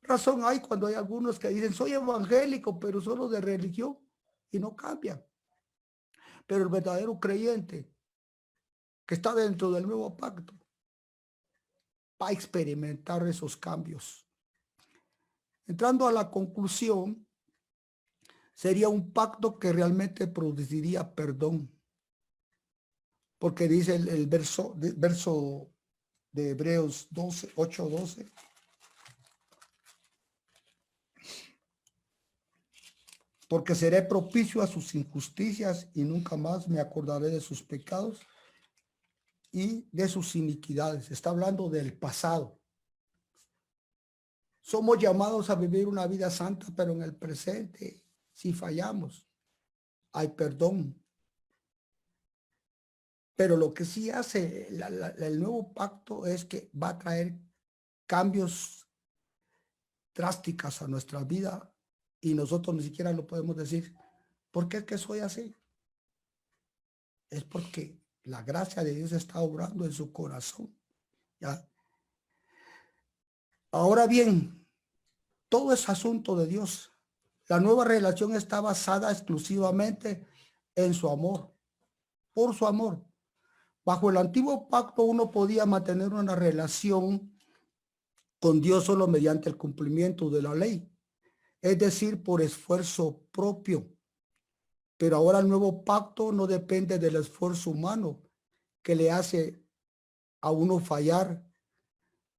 Razón hay cuando hay algunos que dicen soy evangélico, pero solo de religión, y no cambian. Pero el verdadero creyente que está dentro del nuevo pacto va a experimentar esos cambios. Entrando a la conclusión, sería un pacto que realmente produciría perdón. Porque dice el verso de Hebreos 8:12. Porque seré propicio a sus injusticias y nunca más me acordaré de sus pecados y de sus iniquidades. Está hablando del pasado. Somos llamados a vivir una vida santa, pero en el presente, si fallamos, hay perdón. Pero lo que sí hace el nuevo pacto es que va a traer cambios drásticos a nuestra vida y nosotros ni siquiera lo podemos decir. ¿Por qué es que soy así? Es porque la gracia de Dios está obrando en su corazón. ¿Ya? Ahora bien, todo es asunto de Dios. La nueva relación está basada exclusivamente en su amor, por su amor. Bajo el antiguo pacto uno podía mantener una relación con Dios solo mediante el cumplimiento de la ley, es decir, por esfuerzo propio. Pero ahora el nuevo pacto no depende del esfuerzo humano que le hace a uno fallar,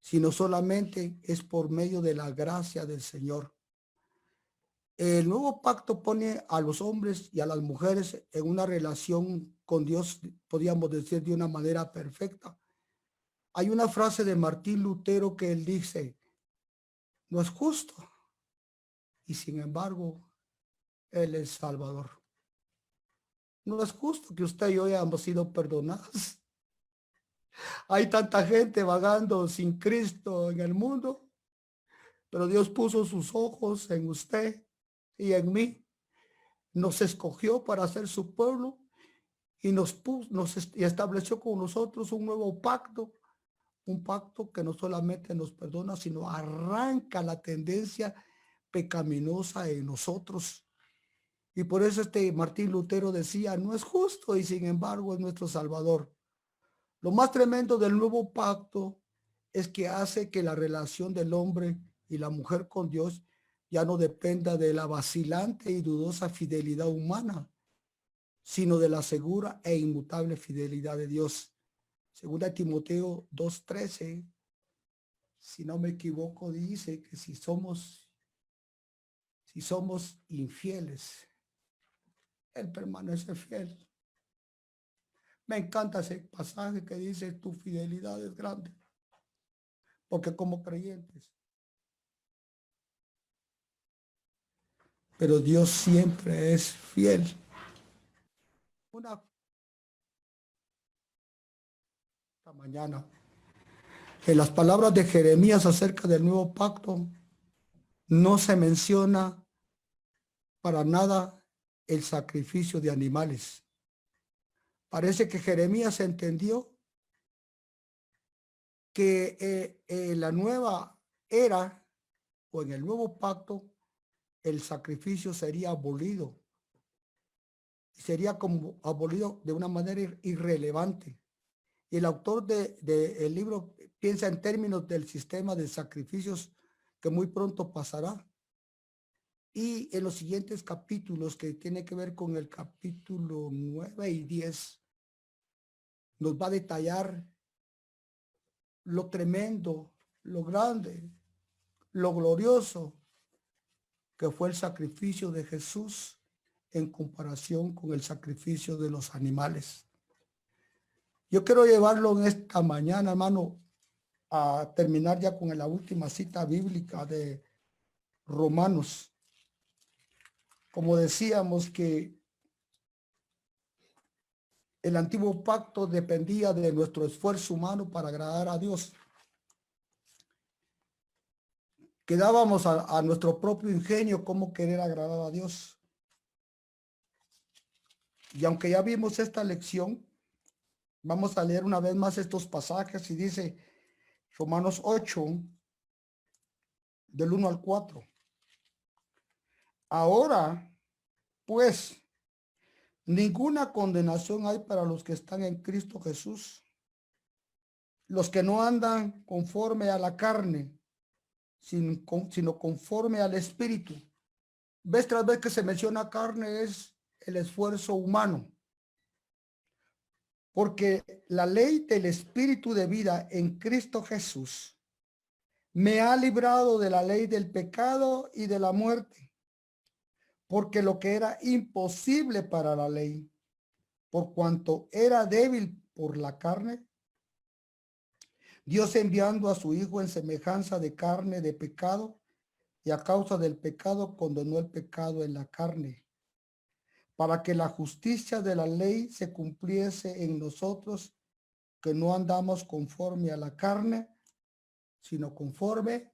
sino solamente es por medio de la gracia del Señor. El nuevo pacto pone a los hombres y a las mujeres en una relación con Dios, podríamos decir, de una manera perfecta. Hay una frase de Martín Lutero que él dice, no es justo, y sin embargo, Él es Salvador. No es justo que usted y yo hayamos sido perdonados. Hay tanta gente vagando sin Cristo en el mundo, pero Dios puso sus ojos en usted y en mí. Nos escogió para ser su pueblo y y estableció con nosotros un nuevo pacto. Un pacto que no solamente nos perdona, sino arranca la tendencia pecaminosa en nosotros. Y por eso Martín Lutero decía, no es justo y sin embargo es nuestro Salvador. Lo más tremendo del nuevo pacto es que hace que la relación del hombre y la mujer con Dios ya no dependa de la vacilante y dudosa fidelidad humana, sino de la segura e inmutable fidelidad de Dios. Segunda Timoteo 2:13, si no me equivoco, dice que si somos infieles, Él permanece fiel. Me encanta ese pasaje que dice tu fidelidad es grande, porque como creyentes, pero Dios siempre es fiel. Esta mañana, en las palabras de Jeremías acerca del nuevo pacto, no se menciona para nada el sacrificio de animales. Parece que Jeremías entendió que en la nueva era o en el nuevo pacto el sacrificio sería abolido. Sería como abolido de una manera irrelevante. Y el autor del libro piensa en términos del sistema de sacrificios que muy pronto pasará. Y en los siguientes capítulos, que tiene que ver con el capítulo 9 y 10, nos va a detallar lo tremendo, lo grande, lo glorioso que fue el sacrificio de Jesús en comparación con el sacrificio de los animales. Yo quiero llevarlo en esta mañana, hermano, a terminar ya con la última cita bíblica de Romanos. Como decíamos que el antiguo pacto dependía de nuestro esfuerzo humano para agradar a Dios. Quedábamos a nuestro propio ingenio cómo querer agradar a Dios. Y aunque ya vimos esta lección, vamos a leer una vez más estos pasajes y dice Romanos 8, del 1 al 4. Ahora, pues, ninguna condenación hay para los que están en Cristo Jesús, los que no andan conforme a la carne, sino conforme al Espíritu. Vez tras vez que se menciona carne es el esfuerzo humano. Porque la ley del Espíritu de vida en Cristo Jesús me ha librado de la ley del pecado y de la muerte. Porque lo que era imposible para la ley, por cuanto era débil por la carne, Dios enviando a su Hijo en semejanza de carne de pecado, y a causa del pecado condenó el pecado en la carne, para que la justicia de la ley se cumpliese en nosotros, que no andamos conforme a la carne, sino conforme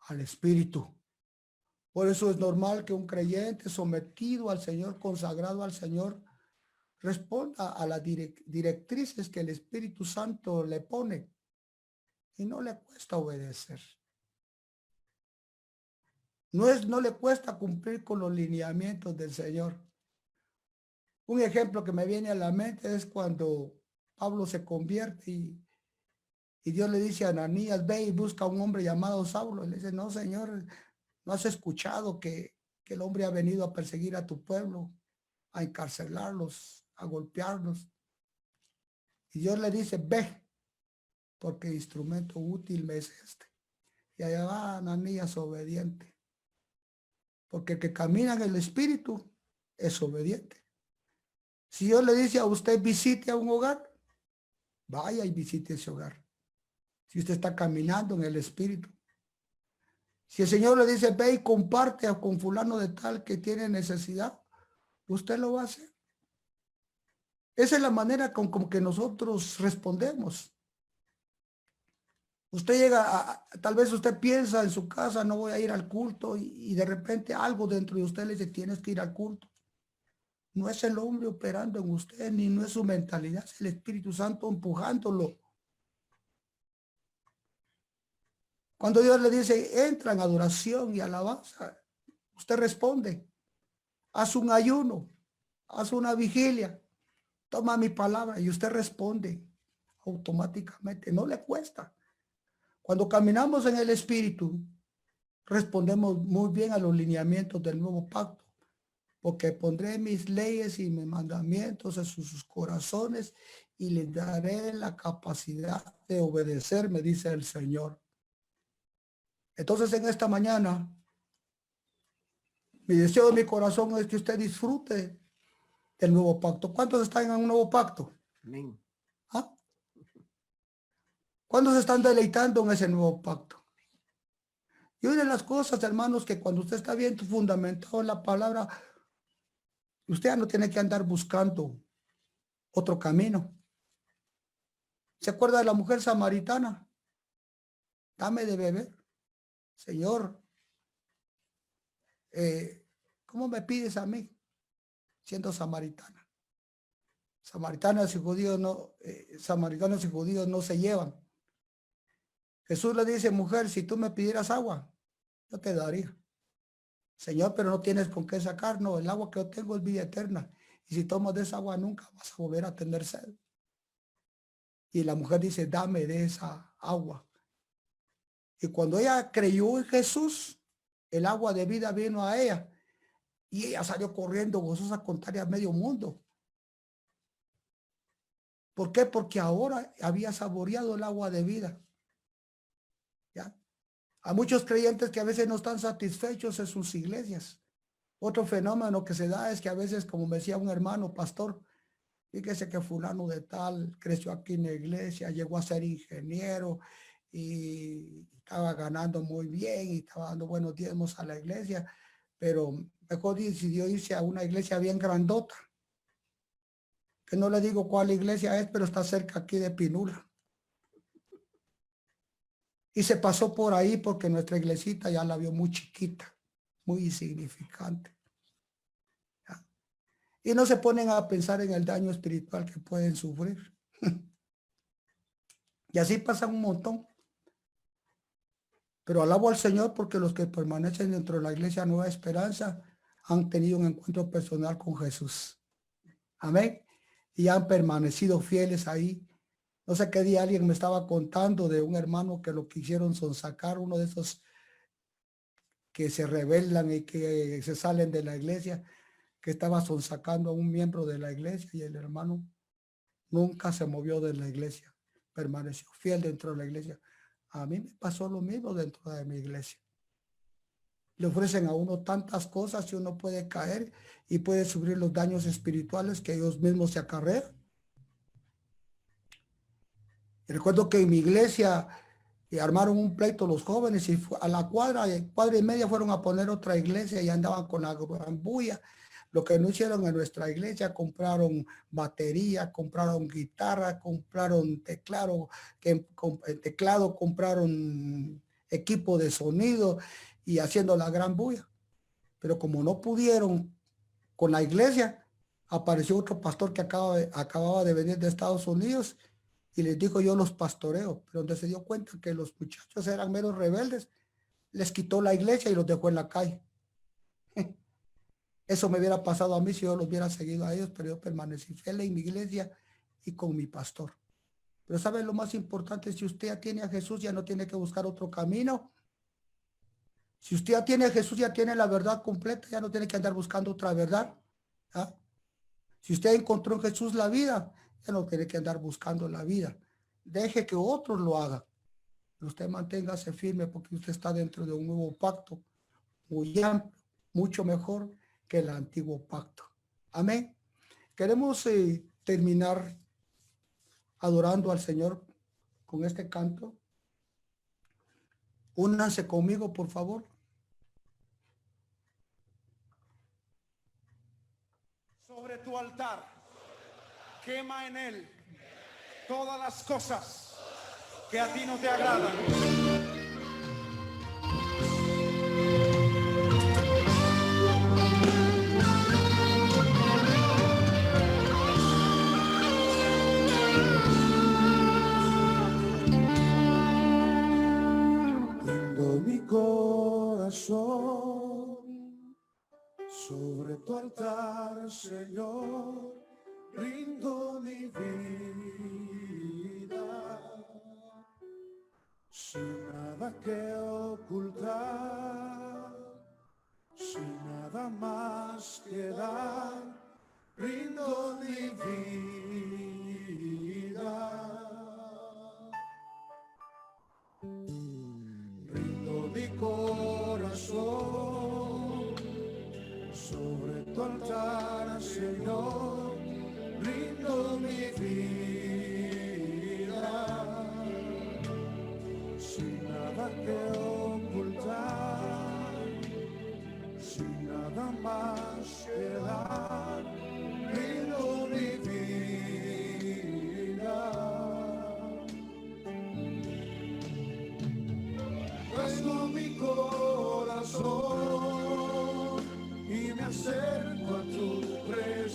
al Espíritu. Por eso es normal que un creyente sometido al Señor, consagrado al Señor, responda a las directrices que el Espíritu Santo le pone y no le cuesta obedecer. No le cuesta cumplir con los lineamientos del Señor. Un ejemplo que me viene a la mente es cuando Pablo se convierte y Dios le dice a Ananías, ve y busca a un hombre llamado Saulo. Y le dice, no, Señor, ¿no has escuchado que el hombre ha venido a perseguir a tu pueblo, a encarcelarlos, a golpearlos? Y Dios le dice, ve, porque instrumento útil me es este. Y allá va Ananías obediente. Porque el que camina en el Espíritu es obediente. Si Dios le dice a usted visite a un hogar, vaya y visite ese hogar. Si usted está caminando en el Espíritu. Si el Señor le dice, ve y comparte con fulano de tal que tiene necesidad, usted lo va a hacer. Esa es la manera como que nosotros respondemos. Usted llega tal vez usted piensa en su casa, no voy a ir al culto, y de repente algo dentro de usted le dice, tienes que ir al culto. No es el hombre operando en usted, ni no es su mentalidad, es el Espíritu Santo empujándolo. Cuando Dios le dice, entra en adoración y alabanza, usted responde, haz un ayuno, haz una vigilia, toma mi palabra, y usted responde automáticamente, no le cuesta. Cuando caminamos en el Espíritu, respondemos muy bien a los lineamientos del nuevo pacto, porque pondré mis leyes y mis mandamientos en sus corazones y les daré la capacidad de obedecer, me dice el Señor. Entonces, en esta mañana, mi deseo de mi corazón es que usted disfrute del nuevo pacto. ¿Cuántos están en un nuevo pacto? Amén. ¿Ah? ¿Cuántos están deleitando en ese nuevo pacto? Y una de las cosas, hermanos, que cuando usted está bien fundamentado en la palabra, usted ya no tiene que andar buscando otro camino. ¿Se acuerda de la mujer samaritana? Dame de beber. Señor, ¿cómo me pides a mí? siendo samaritana. Samaritanos y judíos no se llevan. Jesús le dice, mujer, si tú me pidieras agua, yo te daría. Señor, pero no tienes con qué sacar. No, el agua que yo tengo es vida eterna. Y si tomas de esa agua, nunca vas a volver a tener sed. Y la mujer dice, dame de esa agua. Y cuando ella creyó en Jesús, el agua de vida vino a ella. Y ella salió corriendo gozosa a contarle a medio mundo. ¿Por qué? Porque ahora había saboreado el agua de vida. ¿Ya? A muchos creyentes que a veces no están satisfechos en sus iglesias. Otro fenómeno que se da es que a veces, como me decía un hermano pastor, fíjese que fulano de tal creció aquí en la iglesia, llegó a ser ingeniero y estaba ganando muy bien y estaba dando buenos diezmos a la iglesia, pero mejor decidió irse a una iglesia bien grandota, que no le digo cuál iglesia es, pero está cerca aquí de Pinula. Y se pasó por ahí porque nuestra iglesita ya la vio muy chiquita, muy insignificante. ¿Ya? Y no se ponen a pensar en el daño espiritual que pueden sufrir. Y así pasa un montón. Pero alabo al Señor porque los que permanecen dentro de la iglesia Nueva Esperanza han tenido un encuentro personal con Jesús. Amén. Y han permanecido fieles ahí. No sé qué día alguien me estaba contando de un hermano que lo quisieron sonsacar, uno de esos que se rebelan y que se salen de la iglesia, que estaba sonsacando a un miembro de la iglesia, y el hermano nunca se movió de la iglesia, permaneció fiel dentro de la iglesia. A mí me pasó lo mismo dentro de mi iglesia. Le ofrecen a uno tantas cosas y uno puede caer y puede sufrir los daños espirituales que ellos mismos se acarrean. Y recuerdo que en mi iglesia armaron un pleito los jóvenes y a la cuadra y media fueron a poner otra iglesia y andaban con la gran bulla. Lo que no hicieron en nuestra iglesia, compraron batería, compraron guitarra, compraron teclado, compraron equipo de sonido y haciendo la gran bulla. Pero como no pudieron con la iglesia, apareció otro pastor que acababa de venir de Estados Unidos y les dijo, yo los pastoreo. Pero donde se dio cuenta que los muchachos eran meros rebeldes, les quitó la iglesia y los dejó en la calle. Eso me hubiera pasado a mí si yo los hubiera seguido a ellos, pero yo permanecí fiel en mi iglesia y con mi pastor. Pero ¿saben lo más importante? Si usted ya tiene a Jesús, ya no tiene que buscar otro camino. Si usted ya tiene a Jesús, ya tiene la verdad completa, ya no tiene que andar buscando otra verdad. ¿Ah? Si usted encontró en Jesús la vida, ya no tiene que andar buscando la vida. Deje que otros lo hagan. Pero usted manténgase firme porque usted está dentro de un nuevo pacto muy amplio, mucho mejor que el antiguo pacto. Amén. Queremos terminar adorando al Señor con este canto. Únanse conmigo, por favor. Sobre tu altar, quema en él todas las cosas que a ti no te agradan. Sobre tu altar, Señor, rindo mi vida, sin nada que ocultar, sin nada más que dar, rindo mi vida. Rindo mi corazón sobre tu altar, Señor, rindo mi vida, sin nada que ocultar, sin nada más que dar, rindo mi vida. Traigo mi corazón y me acerco a tu presencia.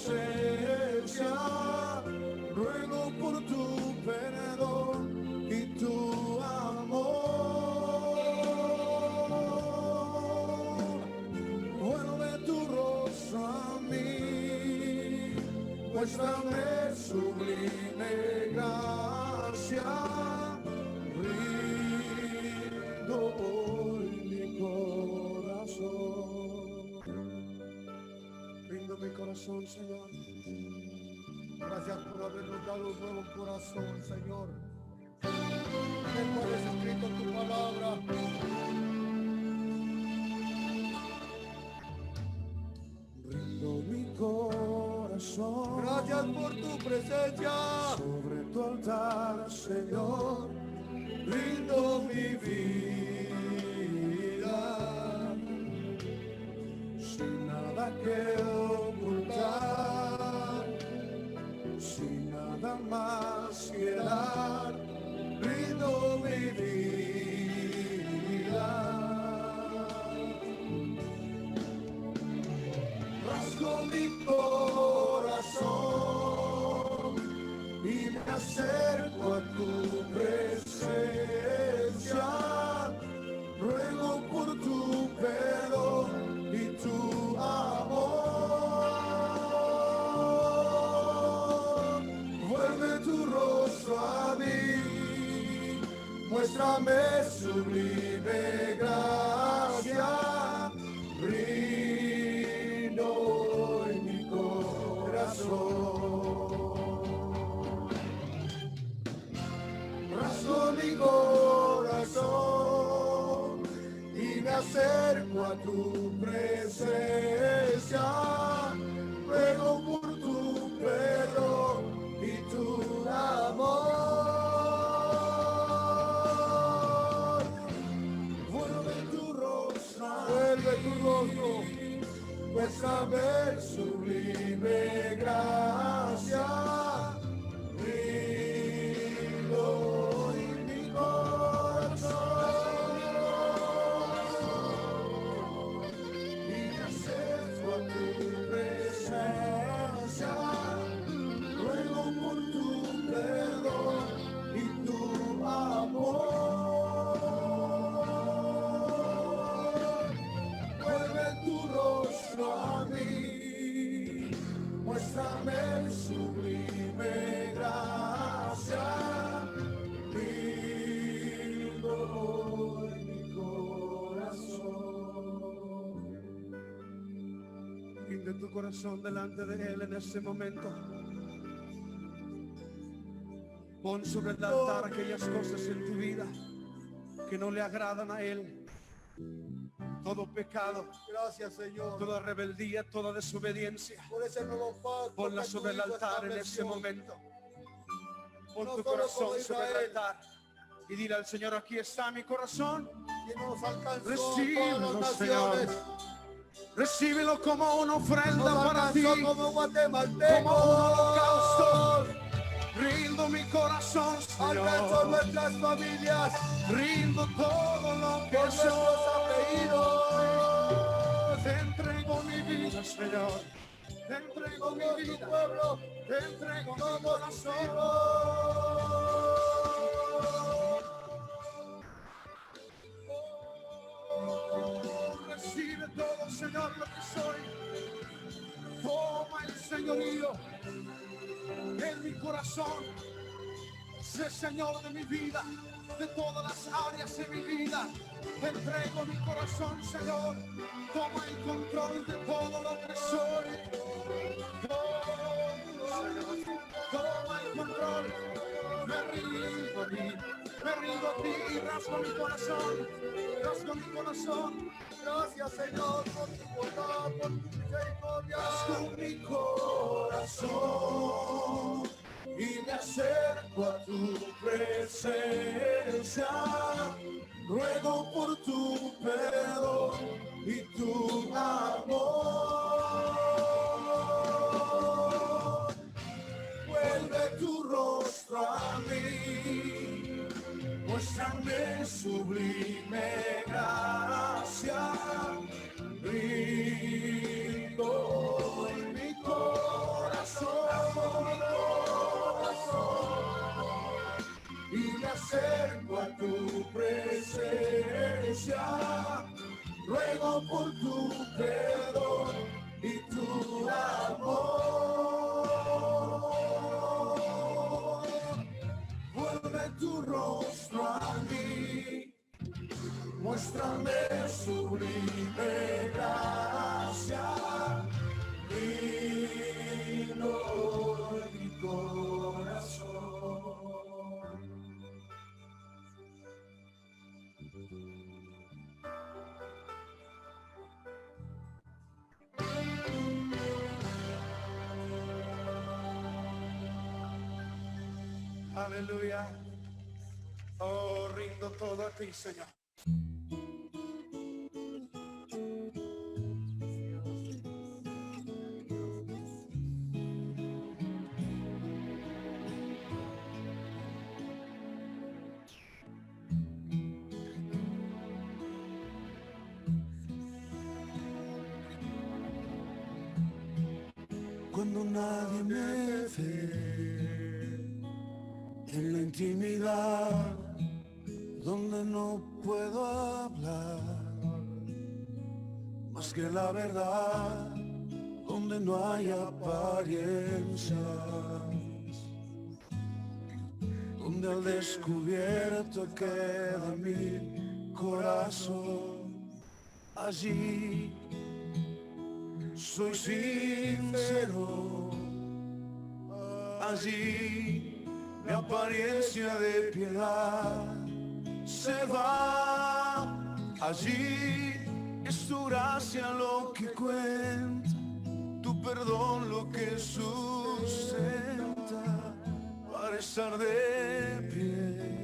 muéstrame sublime gracia, rindo hoy mi corazón. Rindo mi corazón, Señor. Gracias por habernos dado un nuevo corazón, Señor, el cual es escrito tu palabra. Rindo mi corazón. Gracias por tu presencia. Sobre tu altar, Señor, rindo mi vida. Sin nada que ocultar, sin nada más que dar, rindo mi vida. Rasgo mi corazón y me acerco a tu presencia. Ruego por tu perdón y tu amor. Vuelve tu rostro a mí, muéstrame sublime gracia, rindo en mi corazón. Rasgo mi corazón y me acerco a tu presencia. Ruego por tu perdón y tu amor. Vuelve tu rostro, muéstrame sublime gracia, rindo en mi corazón y me acerco a tu presencia. Ruego por tu perdón y tu amor. Vuelve tu rostro a mí, muéstrame sublime gracia, rindo en mi corazón. Rinde tu corazón delante de Él en este momento. Pon sobre el altar aquellas cosas en tu vida que no le agradan a Él. Todo pecado, gracias, Señor, toda rebeldía, toda desobediencia, por ese nuevo pacto, ponla sobre el altar en este momento. Pon tu corazón sobre el altar y dile al Señor: aquí está mi corazón. Recíbelo, Señor. Recíbelo como una ofrenda para ti, como un holocausto. Rindo mi corazón, Señor, por nuestras familias. Rindo todo lo que soy. Te entrego mi vida, Señor. Te entrego mi vida, pueblo. Te entrego mi corazón. Recibe todo, Señor, lo que soy. Toma el señorío en mi corazón. Sé Señor de mi vida, de todas las áreas de mi vida. Te entrego mi corazón, Señor. Toma el control de todo lo que soy. Toma el control. Me rindo a ti, y rasgo mi corazón. Rasgo mi corazón. Gracias, Señor, por tu bondad, por tu misericordia. Rasgo mi corazón y me acerco a tu presencia. Ruego por tu perdón y tu amor. Vuelve tu rostro a mí, muéstrame sublime gracia. Rindo en mi corazón y me acerco a tu presencia. Ruego por tu perdón y tu amor. Aleluya. Oh, rindo todo a ti, Señor. Cuando nadie me ve en la intimidad, donde no puedo hablar más que la verdad, donde no hay apariencias, donde al descubierto queda mi corazón. Allí soy sincero, allí mi apariencia de piedad se va, allí es tu gracia lo que cuenta, tu perdón lo que sustenta para estar de pie.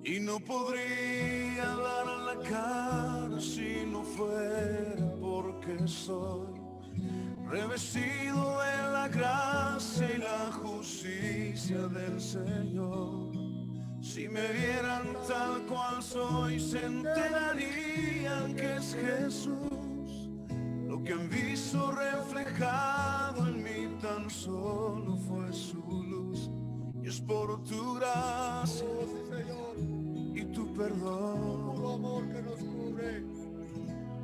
Y no podría dar la cara si no fuera porque soy revestido de la gracia y la justicia del Señor. Si me vieran tal cual soy, se enterarían que es Jesús. Lo que han visto reflejado en mí tan solo fue su luz. Y es por tu gracia y tu perdón, tu amor que nos cubre,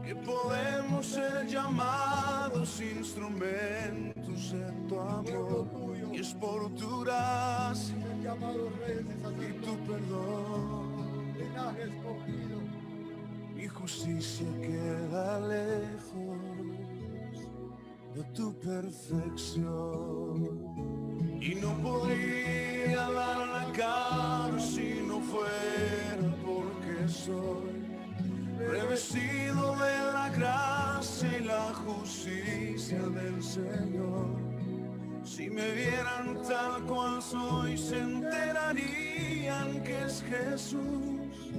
que podemos ser llamados instrumentos de tu amor. Y es por tu gracia y tu perdón, linaje escogido, mi justicia queda lejos de tu perfección. Y no podría dar la cara si no fuera porque soy revestido de la gracia y la justicia del Señor. Si me vieran tal cual soy, se enterarían que es Jesús.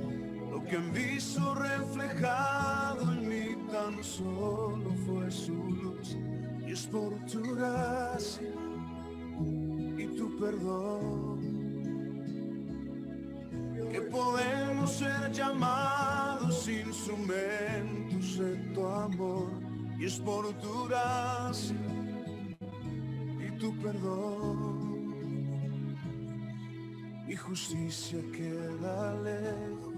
Lo que han visto reflejado en mí tan solo fue su luz. Y es por tu gracia y tu perdón que podemos ser llamados instrumentos de tu amor. Y es por tu gracia y tu perdón, mi justicia queda lejos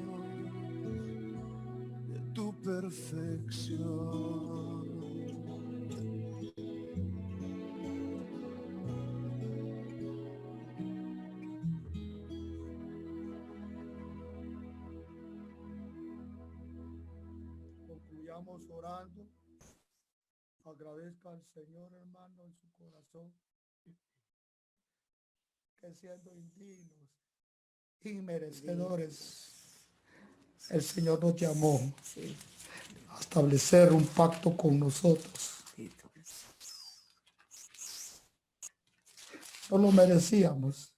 de tu perfección. Concluyamos orando. Agradezca al Señor, hermano, en su corazón, que siendo indignos, inmerecedores, el Señor nos llamó a establecer un pacto con nosotros. No lo merecíamos,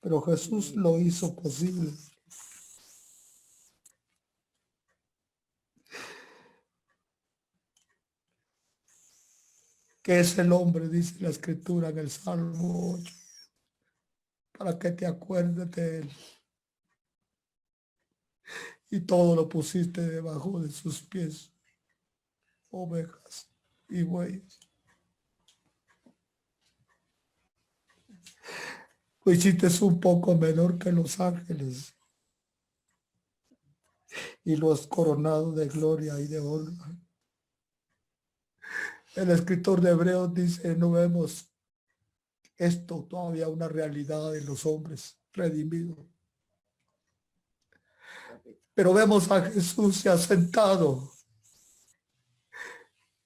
pero Jesús lo hizo posible. Que es el hombre, dice la Escritura en el Salmo 8, para que te acuerdes de él. Y todo lo pusiste debajo de sus pies, ovejas y bueyes. Lo hiciste un poco menor que los ángeles y lo has coronado de gloria y de honra. El escritor de Hebreos dice, no vemos esto todavía una realidad en los hombres redimidos. Pero vemos a Jesús se ha sentado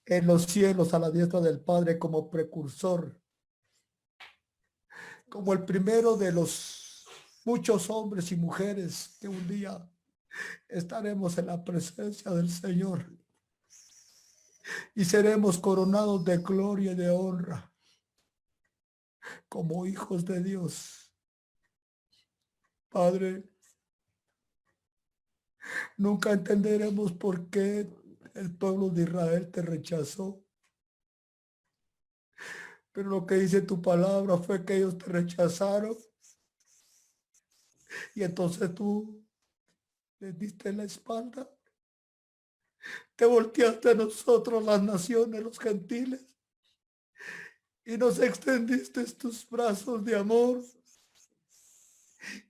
en los cielos a la diestra del Padre como precursor, como el primero de los muchos hombres y mujeres que un día estaremos en la presencia del Señor. Y seremos coronados de gloria y de honra. como hijos de Dios. Padre, nunca entenderemos por qué el pueblo de Israel te rechazó. Pero lo que dice tu palabra fue que ellos te rechazaron. Y entonces tú les diste la espalda. Te volteaste a nosotros, las naciones, los gentiles. Y nos extendiste tus brazos de amor.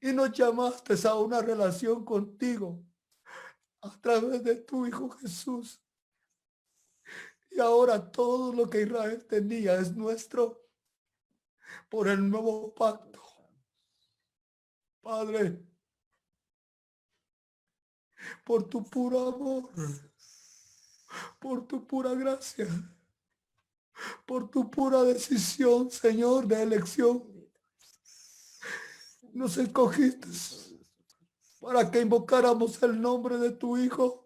Y nos llamaste a una relación contigo a través de tu Hijo Jesús. Y ahora todo lo que Israel tenía es nuestro por el nuevo pacto. Padre, por tu puro amor, por tu pura gracia, por tu pura decisión, Señor, de elección, nos escogiste para que invocáramos el nombre de tu Hijo.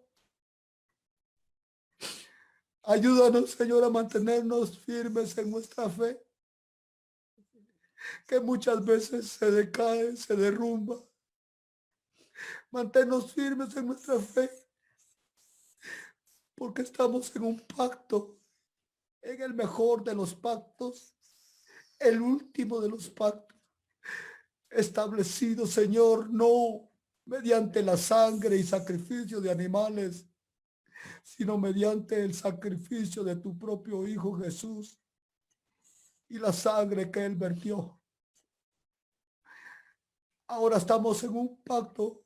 Ayúdanos, Señor, a mantenernos firmes en nuestra fe, que muchas veces se decae, se derrumba. Manténnos firmes en nuestra fe, porque estamos en un pacto, en el mejor de los pactos, el último de los pactos, establecido, Señor, no mediante la sangre y sacrificio de animales, sino mediante el sacrificio de tu propio Hijo Jesús y la sangre que Él vertió. Ahora estamos en un pacto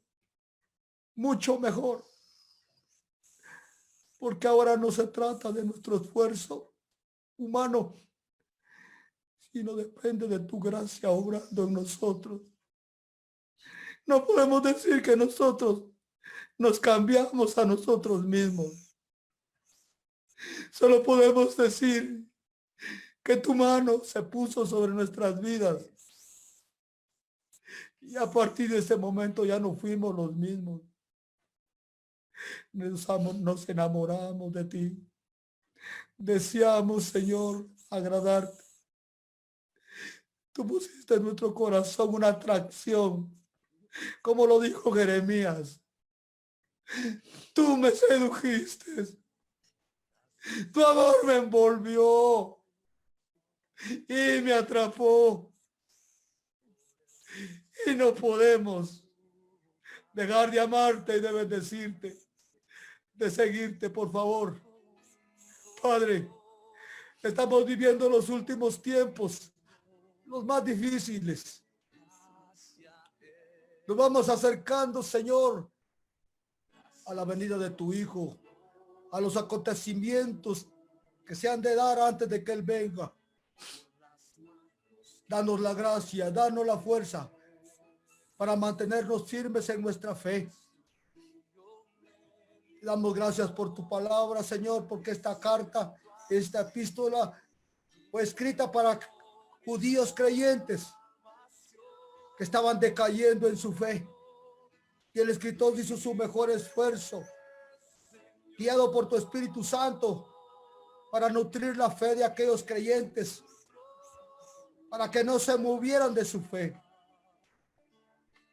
mucho mejor, porque ahora no se trata de nuestro esfuerzo humano, sino depende de tu gracia obrando en nosotros. No podemos decir que nosotros nos cambiamos a nosotros mismos. Solo podemos decir que tu mano se puso sobre nuestras vidas. Y a partir de ese momento ya no fuimos los mismos. Nos enamoramos de ti. Deseamos, Señor, agradarte. Tú pusiste en nuestro corazón una atracción, como lo dijo Jeremías. Tú me sedujiste. Tu amor me envolvió y me atrapó. Y no podemos dejar de amarte y de bendecirte, de seguirte, por favor. Padre, estamos viviendo los últimos tiempos, los más difíciles. Nos vamos acercando, Señor, a la venida de tu Hijo, a los acontecimientos que se han de dar antes de que Él venga. Danos la gracia, danos la fuerza para mantenernos firmes en nuestra fe. Damos gracias por tu palabra, Señor, porque esta carta, esta epístola fue escrita para judíos creyentes que estaban decayendo en su fe. Y el escritor hizo su mejor esfuerzo, guiado por tu Espíritu Santo, para nutrir la fe de aquellos creyentes, para que no se movieran de su fe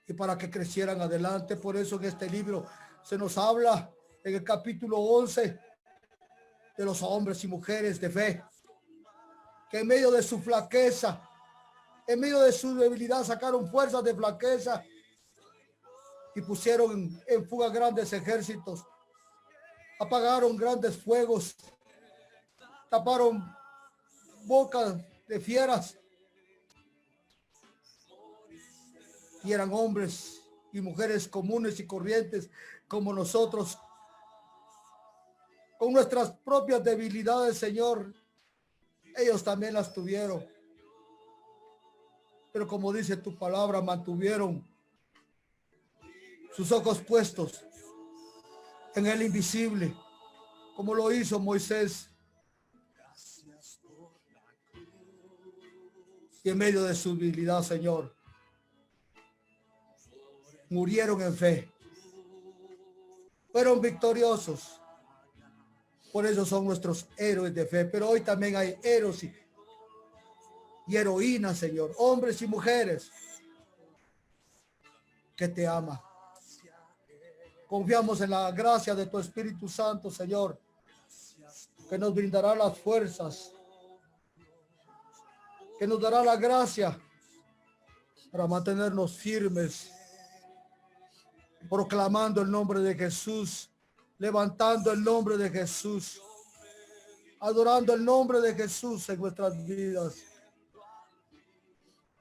y para que crecieran adelante. Por eso en este libro se nos habla en el capítulo 11 de los hombres y mujeres de fe, que en medio de su flaqueza, en medio de su debilidad, sacaron fuerzas de flaqueza y pusieron en fuga grandes ejércitos, apagaron grandes fuegos, taparon bocas de fieras, y eran hombres y mujeres comunes y corrientes como nosotros, con nuestras propias debilidades, Señor. Ellos también las tuvieron, pero como dice tu palabra, mantuvieron sus ojos puestos en el invisible, como lo hizo Moisés. Y en medio de su debilidad, Señor, murieron en fe, fueron victoriosos. Por eso son nuestros héroes de fe. Pero hoy también hay héroes y heroínas, Señor, hombres y mujeres que te aman. Confiamos en la gracia de tu Espíritu Santo, Señor, que nos brindará las fuerzas, que nos dará la gracia para mantenernos firmes, proclamando el nombre de Jesús, levantando el nombre de Jesús, adorando el nombre de Jesús en nuestras vidas.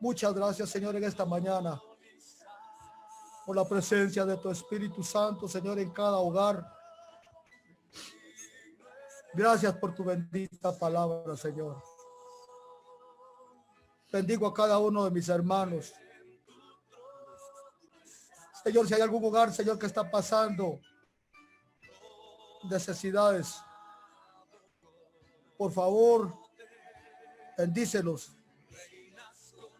Muchas gracias, Señor, en esta mañana, por la presencia de tu Espíritu Santo, Señor, en cada hogar. Gracias por tu bendita palabra, Señor. Bendigo a cada uno de mis hermanos. Señor, si hay algún hogar, Señor, que está pasando necesidades, por favor, bendícelos,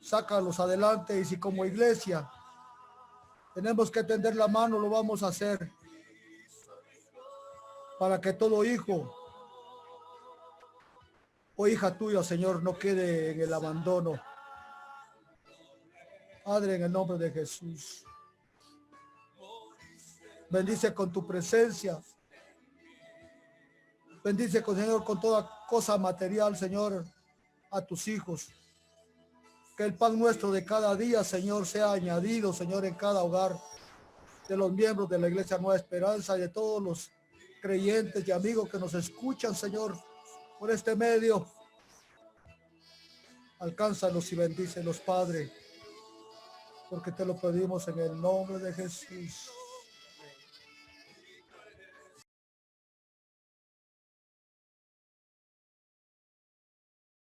sácalos adelante. Y si como iglesia tenemos que tender la mano, lo vamos a hacer para que todo hijo o hija tuya, Señor, no quede en el abandono. Padre, en el nombre de Jesús, bendice con tu presencia. Bendice, Señor, con toda cosa material, Señor, a tus hijos. Que el pan nuestro de cada día, Señor, sea añadido, Señor, en cada hogar de los miembros de la Iglesia Nueva Esperanza y de todos los creyentes y amigos que nos escuchan, Señor, por este medio. Alcánzalos y bendícelos, Padre, porque te lo pedimos en el nombre de Jesús.